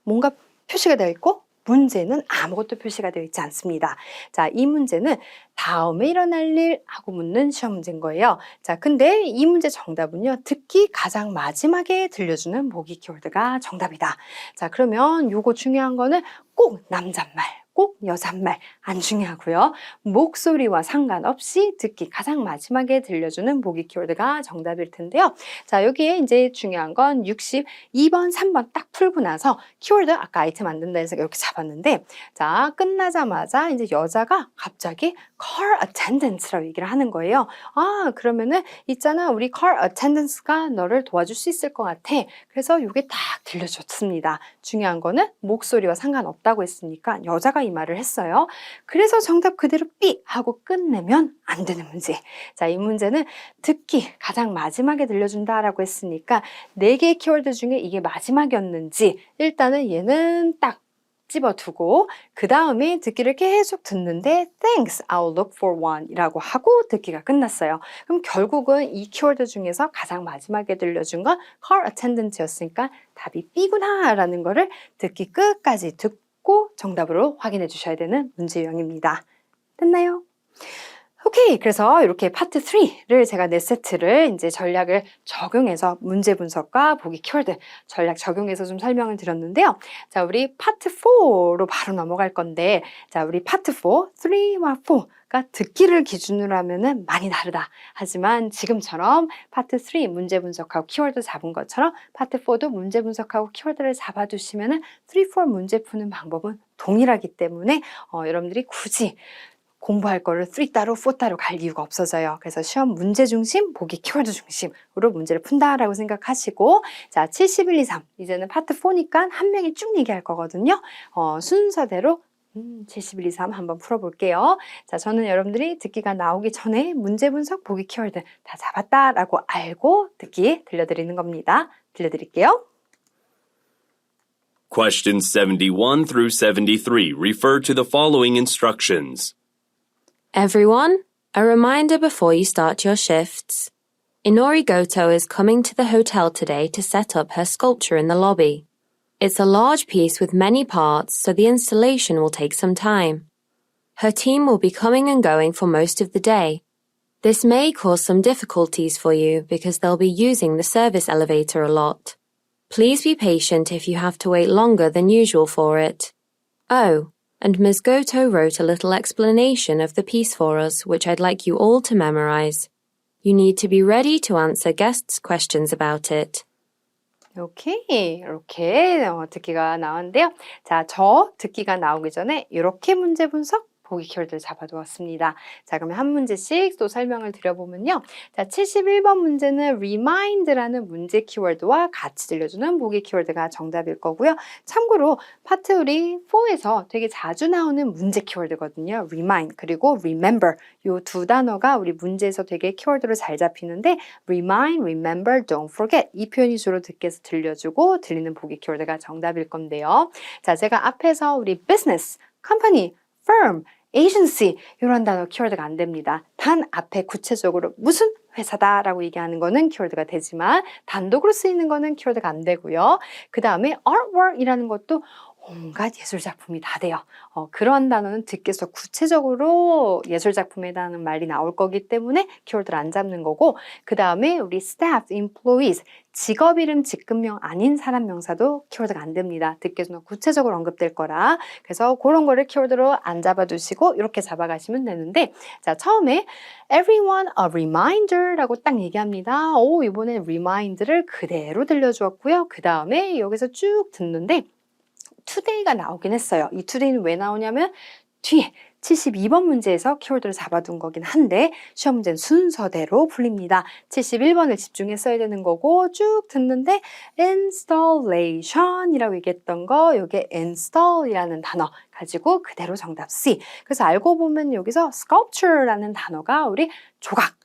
A: 뭔가 표시가 되어 있고 문제는 아무것도 표시가 되어 있지 않습니다. 자, 이 문제는 다음에 일어날 일 하고 묻는 시험 문제인 거예요. 자, 근데 이 문제 정답은요, 듣기 가장 마지막에 들려주는 보기 키워드가 정답이다. 자, 그러면 요거 중요한 거는 꼭 남잣말, 꼭 여잣말 안 중요하고요. 목소리와 상관없이 듣기 가장 마지막에 들려주는 보기 키워드가 정답일 텐데요. 자, 여기에 이제 중요한 건 62번, 3번 딱 풀고 나서 키워드 아까 아이템 만든다 해서 이렇게 잡았는데, 자, 끝나자마자 이제 여자가 갑자기 car attendance라고 얘기를 하는 거예요. 아, 그러면은 있잖아, 우리 car attendance가 너를 도와줄 수 있을 것 같아. 그래서 이게 딱 들려줬습니다. 중요한 거는 목소리와 상관없다고 했으니까 여자가 이 말을 했어요. 그래서 정답 그대로 삐 하고 끝내면 안 되는 문제. 자, 이 문제는 듣기 가장 마지막에 들려준다라고 했으니까 4개의 키워드 중에 이게 마지막이었는지 일단은 얘는 딱 집어두고, 그 다음에 듣기를 계속 듣는데 Thanks, I'll look for one 이라고 하고 듣기가 끝났어요. 그럼 결국은 이 키워드 중에서 가장 마지막에 들려준 건 car attendant였으니까 답이 B구나 라는 거를 듣기 끝까지 듣고 정답으로 확인해 주셔야 되는 문제 유형입니다. 됐나요? 오케이. 그래서 이렇게 파트 3를 제가 4세트를 이제 전략을 적용해서 문제 분석과 보기 키워드 전략 적용해서 좀 설명을 드렸는데요. 자, 우리 파트 4로 바로 넘어갈 건데, 자, 우리 파트 4, 3와 4가 듣기를 기준으로 하면은 많이 다르다. 하지만 지금처럼 파트 3 문제 분석하고 키워드 잡은 것처럼 파트 4도 문제 분석하고 키워드를 잡아두시면은 3, 4 문제 푸는 방법은 동일하기 때문에 여러분들이 굳이 공부할 거를 3 따로 4 따로 갈 이유가 없어져요. 그래서 시험 문제 중심, 보기 키워드 중심으로 문제를 푼다라고 생각하시고, 자, 71, 2, 3 이제는 파트 4니까 한 명이 쭉 얘기할 거거든요. 순서대로 71, 2, 3 한번 풀어볼게요. 자, 저는 여러분들이 듣기가 나오기 전에 문제 분석, 보기 키워드 다 잡았다라고 알고 듣기 들려드리는 겁니다. 들려드릴게요.
B: Questions 71 through 73 refer to the following instructions.
E: Everyone, a reminder before you start your shifts. Inori Goto is coming to the hotel today to set up her sculpture in the lobby. It's a large piece with many parts, so the installation will take some time. Her team will be coming and going for most of the day. This may cause some difficulties for you because they'll be using the service elevator a lot. Please be patient if you have to wait longer than usual for it. Oh, and Ms. Goto wrote a little explanation of the piece for us, which I'd like you all to memorize. You need to be ready to answer guests' questions about it.
A: 오케이. 이렇게 듣기가 나왔는데요. 자, 저 듣기가 나오기 전에 이렇게 문제 분석, 보기 키워드를 잡아두었습니다. 자, 그러면 한 문제씩 또 설명을 드려보면요. 자, 71번 문제는 remind라는 문제 키워드와 같이 들려주는 보기 키워드가 정답일 거고요. 참고로 파트 우리 4에서 되게 자주 나오는 문제 키워드거든요. remind 그리고 remember 요 두 단어가 우리 문제에서 되게 키워드로 잘 잡히는데 remind, remember, don't forget 이 표현이 주로 듣기에서 들려주고 들리는 보기 키워드가 정답일 건데요. 자, 제가 앞에서 우리 business, company, firm, agency 이런 단어 키워드가 안 됩니다. 단 앞에 구체적으로 무슨 회사다라고 얘기하는 거는 키워드가 되지만 단독으로 쓰이는 거는 키워드가 안 되고요. 그 다음에 artwork이라는 것도 온갖 예술작품이 다 돼요. 그러한 단어는 듣기에서 구체적으로 예술작품이라는 말이 나올 거기 때문에 키워드를 안 잡는 거고, 그 다음에 우리 staff, employees, 직업 이름, 직급명 아닌 사람 명사도 키워드가 안 됩니다. 듣기에서 구체적으로 언급될 거라. 그래서 그런 거를 키워드로 안 잡아두시고 이렇게 잡아가시면 되는데, 자, 처음에 everyone a reminder라고 딱 얘기합니다. 이번엔 remind를 그대로 들려주었고요. 그 다음에 여기서 쭉 듣는데 today가 나오긴 했어요. 이 today는 왜 나오냐면 뒤에 72번 문제에서 키워드를 잡아둔 거긴 한데 시험 문제는 순서대로 풀립니다. 71번을 집중해서 써야 되는 거고 쭉 듣는데 installation이라고 얘기했던 거 여기에 install이라는 단어 가지고 그대로 정답 C. 그래서 알고 보면 여기서 sculpture라는 단어가 우리 조각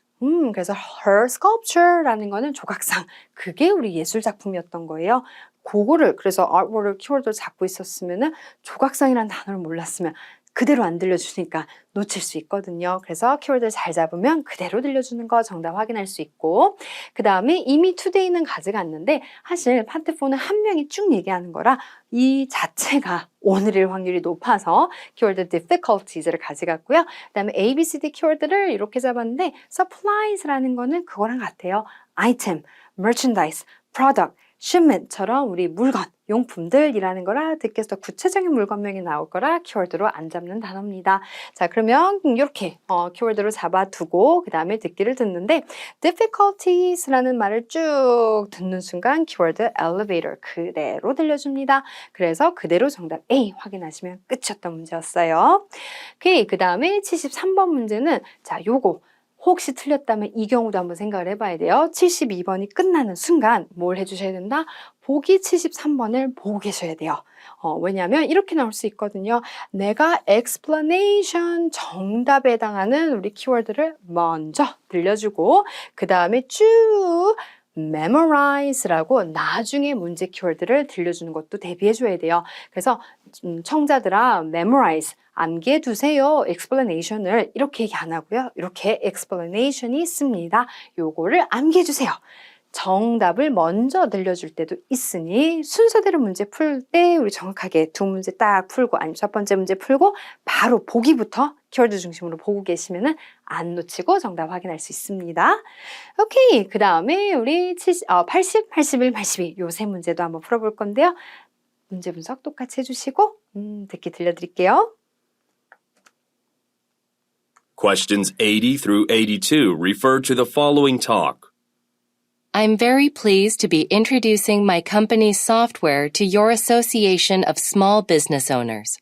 A: 그래서 her sculpture라는 거는 조각상 그게 우리 예술작품이었던 거예요. 그거를 그래서 artwork을 키워드로 잡고 있었으면은 조각상이라는 단어를 몰랐으면 그대로 안 들려주니까 놓칠 수 있거든요. 그래서 키워드를 잘 잡으면 그대로 들려주는 거 정답 확인할 수 있고 그 다음에 이미 today는 가져갔는데 사실 파트 4는 한 명이 쭉 얘기하는 거라 이 자체가 오늘일 확률이 높아서 키워드 difficulties를 가져갔고요. 그 다음에 A, B, C, D 키워드를 이렇게 잡았는데 supplies라는 거는 그거랑 같아요. item, merchandise, product, shipment처럼 우리 물건, 용품들이라는 거라 듣기에서 구체적인 물건명이 나올 거라 키워드로 안 잡는 단어입니다. 자, 그러면 이렇게 키워드로 잡아두고 그 다음에 듣기를 듣는데 difficulties라는 말을 쭉 듣는 순간 키워드 elevator 그대로 들려줍니다. 그래서 그대로 정답 A 확인하시면 끝이었던 문제였어요. 오케이, 그 다음에 73번 문제는 자, 요거 혹시 틀렸다면 이 경우도 한번 생각을 해봐야 돼요. 72번이 끝나는 순간 뭘 해주셔야 된다? 보기 73번을 보고 계셔야 돼요. 왜냐하면 이렇게 나올 수 있거든요. 내가 explanation 정답에 해당하는 우리 키워드를 먼저 들려주고 그 다음에 쭉 memorize라고 나중에 문제 키워드를 들려주는 것도 대비해줘야 돼요. 그래서 청자들아 memorize 암기해 두세요. explanation을 이렇게 얘기 안 하고요. 이렇게 explanation이 있습니다. 요거를 암기해 주세요. 정답을 먼저 들려줄 때도 있으니 순서대로 문제 풀 때 우리 정확하게 두 문제 딱 풀고 아니면 첫 번째 문제 풀고 바로 보기부터 키워드 중심으로 보고 계시면은 안 놓치고 정답 확인할 수 있습니다. 오케이. 그 다음에 우리 80, 81, 82 요 세 문제도 한번 풀어볼 건데요. 문제 분석 똑같이 해주시고 듣기 들려드릴게요.
B: Questions 80 through 82 refer to the following talk.
D: I'm very pleased to be introducing my company's software to your Association of Small Business Owners.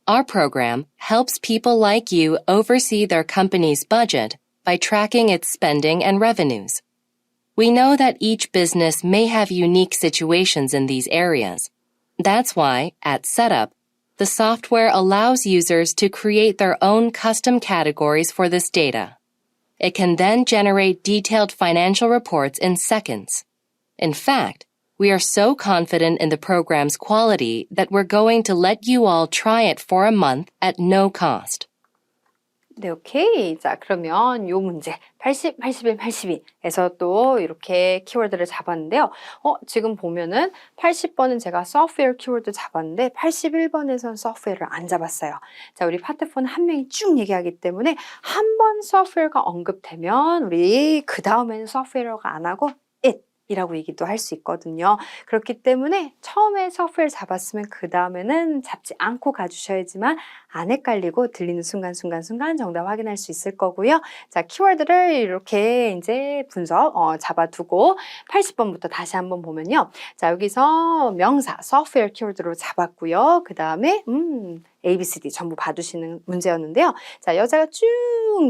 D: Our program helps people like you oversee their company's budget by tracking its spending and revenues. We know that each business may have unique situations in these areas. That's why, at Setup, the software allows users to create their own custom categories for this data. It can then generate detailed financial reports in seconds. In fact, we are so confident in the program's quality that we're going to let you all try it for a month at no cost.
A: 네, 오케이. 자, 그러면 요 문제 80, 81, 82에서 또 이렇게 키워드를 잡았는데요. 지금 보면은 80번은 제가 software 키워드 잡았는데 81번에선 software를 안 잡았어요. 자, 우리 파트 4는 한 명이 쭉 얘기하기 때문에 한 번 software가 언급되면 우리 그 다음에는 software가 안 하고 it 이라고 얘기도 할 수 있거든요. 그렇기 때문에 처음에 software 잡았으면 그 다음에는 잡지 않고 가주셔야지만 안 헷갈리고 들리는 순간 정답 확인할 수 있을 거고요. 자, 키워드를 이렇게 이제 분석 잡아두고 80번부터 다시 한번 보면요. 자, 여기서 명사 software 키워드로 잡았고요. 그 다음에 A, B, C, D 전부 봐두시는 문제였는데요. 자, 여자가 쭉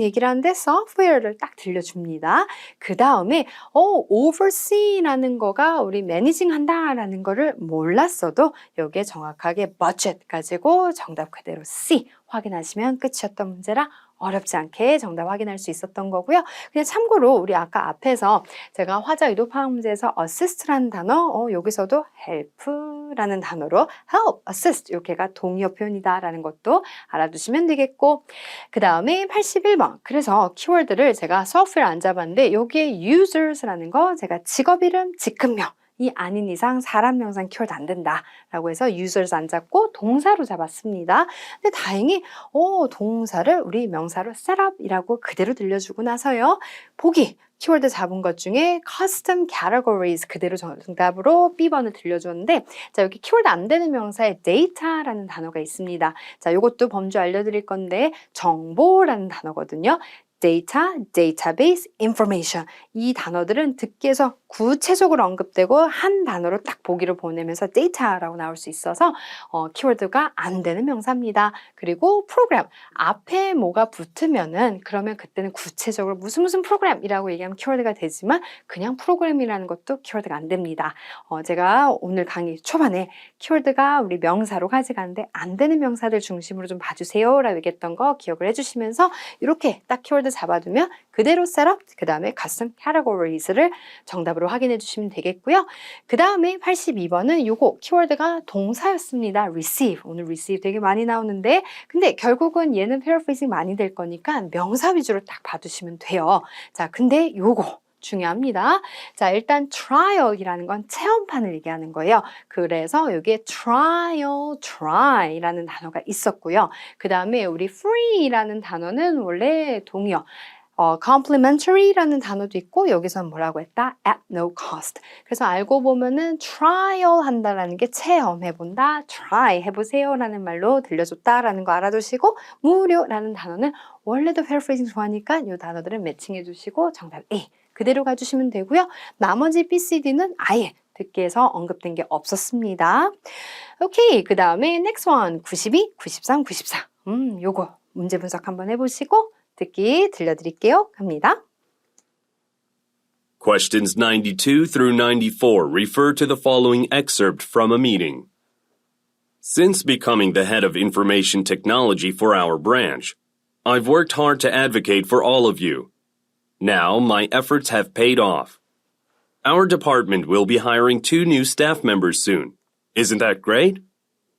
A: 얘기를 하는데 software를 딱 들려줍니다. 그 다음에 oversee라는 거가 우리 매니징 한다라는 거를 몰랐어도 여기에 정확하게 budget 가지고 정답 그대로 C 확인하시면 끝이었던 문제라 어렵지 않게 정답 확인할 수 있었던 거고요. 그냥 참고로 우리 아까 앞에서 제가 화자 유도 파악 문제에서 assist라는 단어, 여기서도 help라는 단어로 help, assist 이렇게가 동의어 표현이다라는 것도 알아두시면 되겠고 그 다음에 81번 그래서 키워드를 제가 software 안 잡았는데 여기에 users라는 거 제가 직업 이름, 직급명 이 아닌 이상 사람 명사는 키워드 안 된다 라고 해서 users 안 잡고 동사로 잡았습니다. 근데 다행히 동사를 우리 명사로 setup이라고 그대로 들려주고 나서요. 보기 키워드 잡은 것 중에 custom categories 그대로 정답으로 B번을 들려줬는데 자 여기 키워드 안 되는 명사에 data라는 단어가 있습니다. 자 요것도 범주 알려드릴 건데 정보라는 단어거든요. data, database, information 이 단어들은 듣기에서 구체적으로 언급되고 한 단어로 딱 보기를 보내면서 data라고 나올 수 있어서 키워드가 안 되는 명사입니다. 그리고 프로그램 앞에 뭐가 붙으면은 그러면 그때는 구체적으로 무슨 프로그램이라고 얘기하면 키워드가 되지만 그냥 프로그램이라는 것도 키워드가 안 됩니다. 제가 오늘 강의 초반에 키워드가 우리 명사로 가져가는데 안 되는 명사들 중심으로 좀 봐주세요 라고 얘기했던 거 기억을 해주시면서 이렇게 딱 키워드 잡아두면 그대로 셋업 그 다음에 custom categories를 정답으로 확인해 주시면 되겠고요. 그 다음에 82번은 요거 키워드가 동사였습니다. receive 오늘 receive 되게 많이 나오는데 근데 결국은 얘는 paraphrasing 많이 될 거니까 명사 위주로 딱 봐두시면 돼요. 자 근데 요거 중요합니다. 자, 일단 trial이라는 건 체험판을 얘기하는 거예요. 그래서 여기에 trial, try라는 단어가 있었고요. 그 다음에 우리 free라는 단어는 원래 동의어. complimentary라는 단어도 있고 여기서는 뭐라고 했다? at no cost. 그래서 알고 보면은 trial 한다라는 게 체험해본다, try 해보세요라는 말로 들려줬다라는 거 알아두시고 무료라는 단어는 원래도 paraphrasing 좋아하니까 이 단어들은 매칭해 주시고 정답 A 그대로 가주시면 되고요. 나머지 B, C, D는 아예 듣기에서 언급된 게 없었습니다. 오케이, 그 다음에 next one 92, 93, 94 요거 문제 분석 한번 해보시고 듣기 들려드릴게요. 갑니다.
B: Questions 92 through 94 refer to the following excerpt from a meeting. Since becoming the head of information technology for our branch, I've worked hard to advocate for all of you. Now, my efforts have paid off. Our department will be hiring 2 new staff members soon. Isn't that great?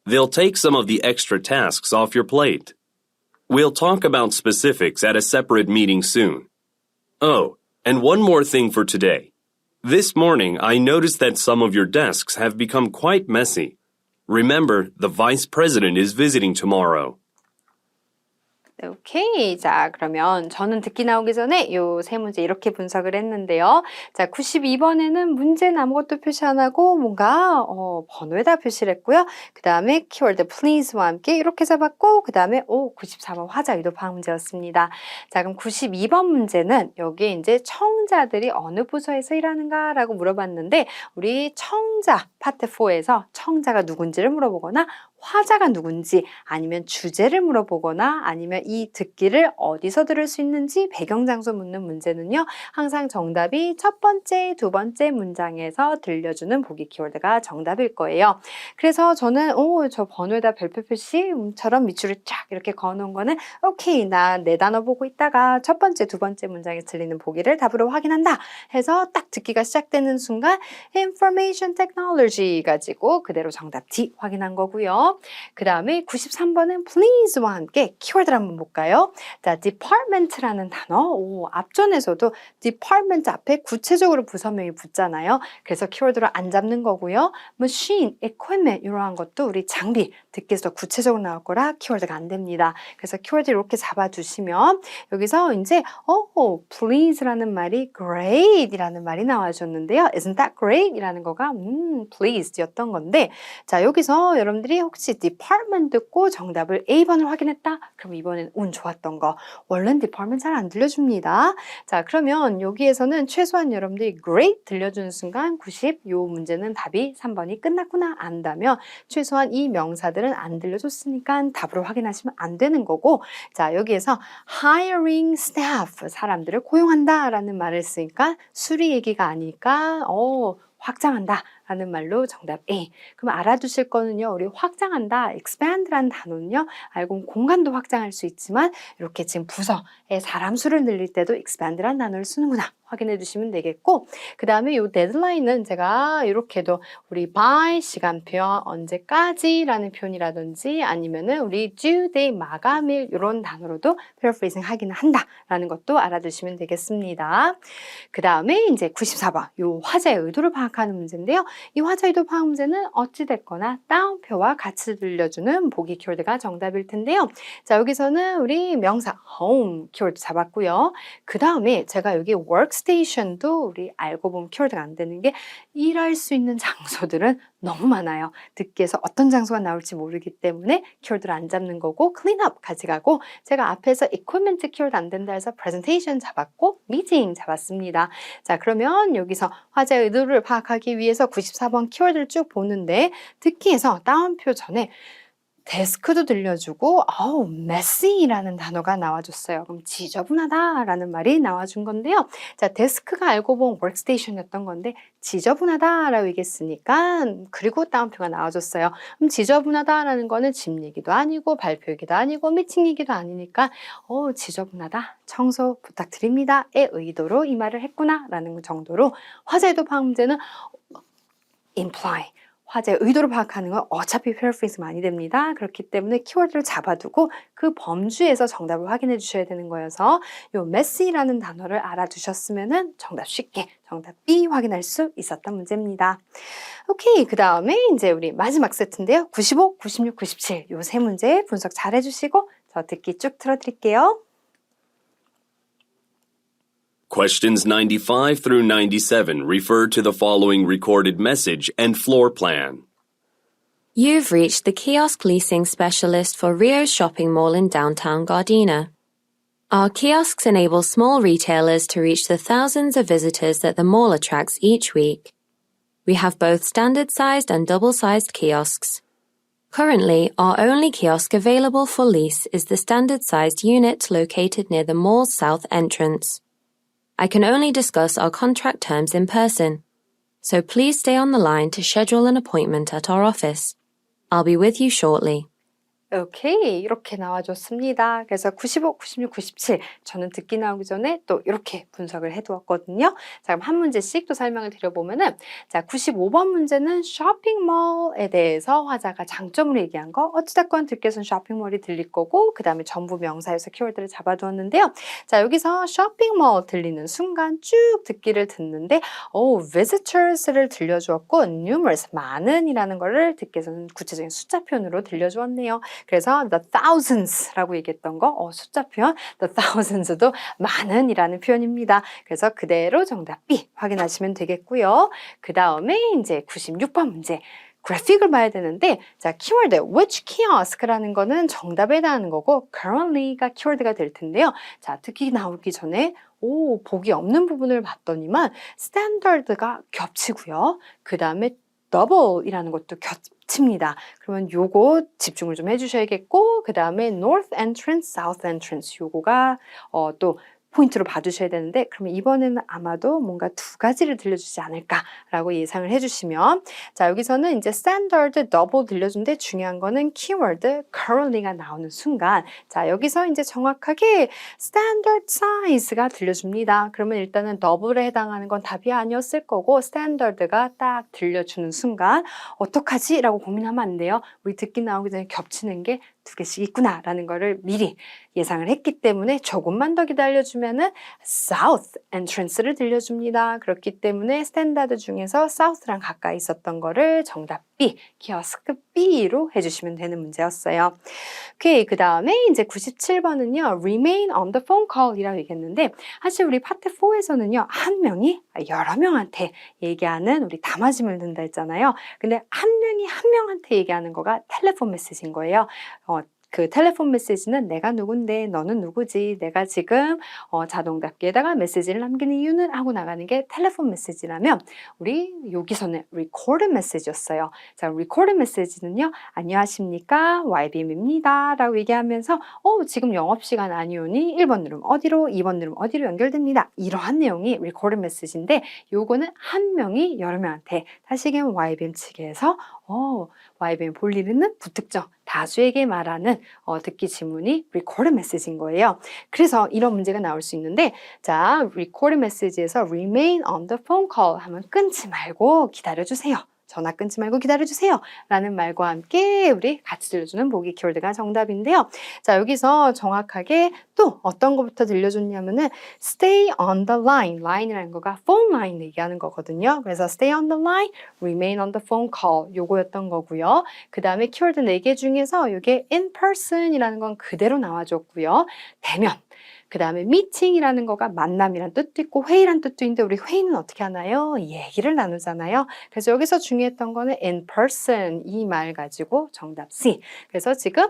B: They'll take some of the extra tasks off your plate. We'll talk about specifics at a separate meeting soon. Oh, and one more thing for today. This morning, I noticed that some of your desks have become quite messy. Remember, the vice president is visiting tomorrow.
A: 오케이. 자, 그러면 저는 듣기 나오기 전에 요 세 문제 이렇게 분석을 했는데요. 자, 92번에는 문제는 아무것도 표시 안 하고 뭔가 번호에다 표시를 했고요. 그 다음에 키워드 please와 함께 이렇게 잡았고 그 다음에 94번 화자 유도파악 문제였습니다. 자, 그럼 92번 문제는 여기에 이제 청자들이 어느 부서에서 일하는가 라고 물어봤는데 우리 청자 파트 4에서 청자가 누군지를 물어보거나 화자가 누군지 아니면 주제를 물어보거나 아니면 이 듣기를 어디서 들을 수 있는지 배경장소 묻는 문제는요. 항상 정답이 첫 번째, 두 번째 문장에서 들려주는 보기 키워드가 정답일 거예요. 그래서 저는 저 번호에다 별표 표시처럼 밑줄을 쫙 이렇게 그어놓은 거는 오케이 나 네 단어 보고 있다가 첫 번째, 두 번째 문장에 들리는 보기를 답으로 확인한다 해서 딱 듣기가 시작되는 순간 information technology 가지고 그대로 정답 D 확인한 거고요. 그 다음에 93번은 please와 함께 키워드를 한번 볼까요? 자, department라는 단어. 앞전에서도 department 앞에 구체적으로 부서명이 붙잖아요. 그래서 키워드로 안 잡는 거고요. machine, equipment 이러한 것도 우리 장비 듣기에서 구체적으로 나올 거라 키워드가 안 됩니다. 그래서 키워드 이렇게 잡아주시면 여기서 이제 please라는 말이 great이라는 말이 나와줬는데요. Isn't that great? 이라는 거가 pleased였던 건데 자, 여기서 여러분들이 혹시 department 듣고 정답을 A번을 확인했다? 그럼 이번엔 운 좋았던 거. 원래는 department 잘 안 들려줍니다. 자, 그러면 여기에서는 최소한 여러분들이 great 들려주는 순간 90, 요 문제는 답이 3번이 끝났구나 안다면 최소한 이 명사들은 안 들려줬으니까 답으로 확인하시면 안 되는 거고 자, 여기에서 hiring staff, 사람들을 고용한다 라는 말을 쓰니까 수리 얘기가 아니니까 확장한다 라는 말로 정답 A. 그럼 알아두실 거는요. 우리 확장한다, expand라는 단어는요. 알고 보면 공간도 확장할 수 있지만 이렇게 지금 부서에 사람 수를 늘릴 때도 expand라는 단어를 쓰는구나. 확인해 주시면 되겠고 그 다음에 이 데드라인은 제가 이렇게도 우리 by 시간표 언제까지라는 표현이라든지 아니면은 우리 due date 마감일 이런 단어로도 paraphrasing 하기는 한다라는 것도 알아두시면 되겠습니다. 그 다음에 이제 94번 이 화자의 의도를 파악하는 문제인데요. 이 화자 의도 파악 문제는 어찌됐거나 따옴표와 같이 들려주는 보기 키워드가 정답일 텐데요. 자 여기서는 우리 명사 home 키워드 잡았고요. 그 다음에 제가 여기 workstation도 우리 알고 보면 키워드가 안 되는 게 일할 수 있는 장소들은 너무 많아요. 듣기에서 어떤 장소가 나올지 모르기 때문에 키워드를 안 잡는 거고 cleanup 가져가고 제가 앞에서 equipment 키워드 안 된다 해서 presentation 잡았고 meeting 잡았습니다. 자 그러면 여기서 화자의 의도를 파악하기 위해서 94번 키워드를 쭉 보는데 듣기에서 따옴표 전에 데스크도 들려주고 messy라는 단어가 나와줬어요. 그럼 지저분하다라는 말이 나와준 건데요. 자, 데스크가 알고 본 workstation이었던 건데 지저분하다라고 얘기했으니까 그리고 따옴표가 나와줬어요. 그럼 지저분하다라는 거는 집 얘기도 아니고 발표 얘기도 아니고 미팅 얘기도 아니니까 지저분하다, 청소 부탁드립니다의 의도로 이 말을 했구나라는 정도로 화자의도 파악 문제는 imply 화제의 의도를 파악하는 건 어차피 paraphrase 많이 됩니다. 그렇기 때문에 키워드를 잡아두고 그 범주에서 정답을 확인해 주셔야 되는 거여서 이 messy라는 단어를 알아두셨으면 정답 쉽게 정답 B 확인할 수 있었던 문제입니다. 오케이, 그 다음에 이제 우리 마지막 세트인데요. 95, 96, 97 이 세 문제 분석 잘 해주시고 저 듣기 쭉 틀어드릴게요.
B: Questions 95 through 97 refer to the following recorded message and floor plan.
E: You've reached the kiosk leasing specialist for Rio's shopping mall in downtown Gardena. Our kiosks enable small retailers to reach the thousands of visitors that the mall attracts each week. We have both standard-sized and double-sized kiosks. Currently, our only kiosk available for lease is the standard-sized unit located near the mall's south entrance. I can only discuss our contract terms in person, so please stay on the line to schedule an appointment at our office. I'll be with you shortly.
A: 오케이, 이렇게 나와줬습니다. 그래서 95, 96, 97 저는 듣기 나오기 전에 또 이렇게 분석을 해두었거든요. 자, 그럼 한 문제씩 또 설명을 드려보면은 자, 95번 문제는 쇼핑몰에 대해서 화자가 장점으로 얘기한 거 어찌됐건 듣기에서는 쇼핑몰이 들릴 거고 그 다음에 전부 명사에서 키워드를 잡아두었는데요. 자, 여기서 쇼핑몰 들리는 순간 쭉 듣기를 듣는데 visitors를 들려주었고 numerous, 많은 이라는 거를 듣기에서는 구체적인 숫자 표현으로 들려주었네요. 그래서 the thousands라고 얘기했던 거 숫자 표현 the thousands도 많은이라는 표현입니다. 그래서 그대로 정답 B 확인하시면 되겠고요. 그 다음에 이제 96번 문제 그래픽을 봐야 되는데 자 키워드 which kiosk라는 거는 정답에 해당하는 거고 currently가 키워드가 될 텐데요. 자 듣기 나오기 전에 보기 없는 부분을 봤더니만 standard가 겹치고요. 그 다음에 double이라는 것도 겹칩니다. 그러면 요거 집중을 좀 해주셔야겠고 그 다음에 north entrance, south entrance 요거가 또 포인트로 봐주셔야 되는데 그러면 이번에는 아마도 뭔가 두 가지를 들려주지 않을까라고 예상을 해주시면 자 여기서는 이제 standard, double 들려준데 중요한 거는 keyword currently가 나오는 순간 자 여기서 이제 정확하게 standard size가 들려줍니다. 그러면 일단은 double에 해당하는 건 답이 아니었을 거고 standard가 딱 들려주는 순간 어떡하지? 라고 고민하면 안 돼요. 우리 듣기 나오기 전에 겹치는 게 두 개씩 있구나라는 거를 미리 예상을 했기 때문에 조금만 더 기다려주면은 South Entrance를 들려줍니다. 그렇기 때문에 스탠다드 중에서 South랑 가까이 있었던 거를 정답 B, 키오스크 B로 해주시면 되는 문제였어요. 오케이, 그 다음에 이제 97번은요, Remain on the phone call이라고 얘기했는데 사실 우리 파트 4에서는요, 한 명이 여러 명한테 얘기하는 우리 담아짐을 든다 했잖아요. 근데 한 명이 한 명한테 얘기하는 거가 텔레폰 메시지인 거예요. 그 텔레폰 메시지는 내가 누군데 너는 누구지? 내가 지금 자동답기에다가 메시지를 남기는 이유는 하고 나가는 게 텔레폰 메시지라면 우리 여기서는 recorded message였어요. 자, recorded message는요. 안녕하십니까? YBM입니다. 라고 얘기하면서 지금 영업시간 아니오니 1번 누르면 어디로 2번 누르면 어디로 연결됩니다. 이러한 내용이 recorded message인데 요거는 한 명이 여러 명한테 다시금 YBM 측에서 YBM 볼 일 있는 부특정 다수에게 말하는 듣기 지문이 recorded message인 거예요. 그래서 이런 문제가 나올 수 있는데 자, recorded message에서 remain on the phone call 하면 끊지 말고 기다려주세요. 전화 끊지 말고 기다려주세요. 라는 말과 함께 우리 같이 들려주는 보기 키워드가 정답인데요. 자, 여기서 정확하게 또 어떤 것부터 들려줬냐면은 stay on the line. line이라는 거가 phone line 얘기하는 거거든요. 그래서 stay on the line, remain on the phone call 요거였던 거고요. 그 다음에 키워드 4개 중에서 이게 in person이라는 건 그대로 나와줬고요. 대면. 그 다음에 meeting이라는 거가 만남이란 뜻도 있고 회의란 뜻도 있는데 우리 회의는 어떻게 하나요? 얘기를 나누잖아요. 그래서 여기서 중요했던 거는 in person 이 말 가지고 정답 C. 그래서 지금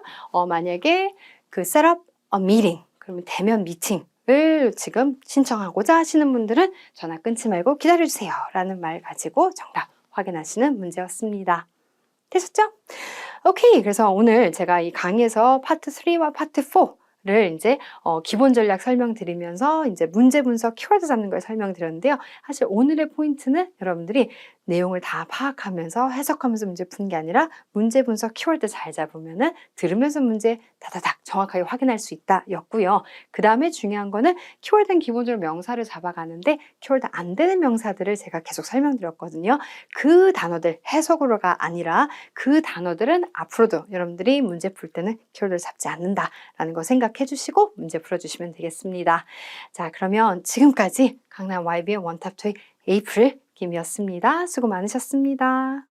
A: 만약에 그 set up a meeting 그러면 대면 미팅을 지금 신청하고자 하시는 분들은 전화 끊지 말고 기다려주세요 라는 말 가지고 정답 확인하시는 문제였습니다. 되셨죠? 오케이. 그래서 오늘 제가 이 강의에서 파트 3와 파트 4 를 이제 기본 전략 설명드리면서 이제 문제 분석 키워드 잡는 걸 설명드렸는데요. 사실 오늘의 포인트는 여러분들이 내용을 다 파악하면서 해석하면서 문제 푸는 게 아니라 문제 분석 키워드 잘 잡으면은 들으면서 문제 다다닥 정확하게 확인할 수 있다 였고요. 그 다음에 중요한 거는 키워드는 기본적으로 명사를 잡아가는데 키워드 안 되는 명사들을 제가 계속 설명드렸거든요. 그 단어들 해석으로가 아니라 그 단어들은 앞으로도 여러분들이 문제 풀 때는 키워드를 잡지 않는다라는 거 생각해 주시고 문제 풀어주시면 되겠습니다. 자, 그러면 지금까지 강남 YBM 원탑2의 에이프릴 김이었습니다. 수고 많으셨습니다.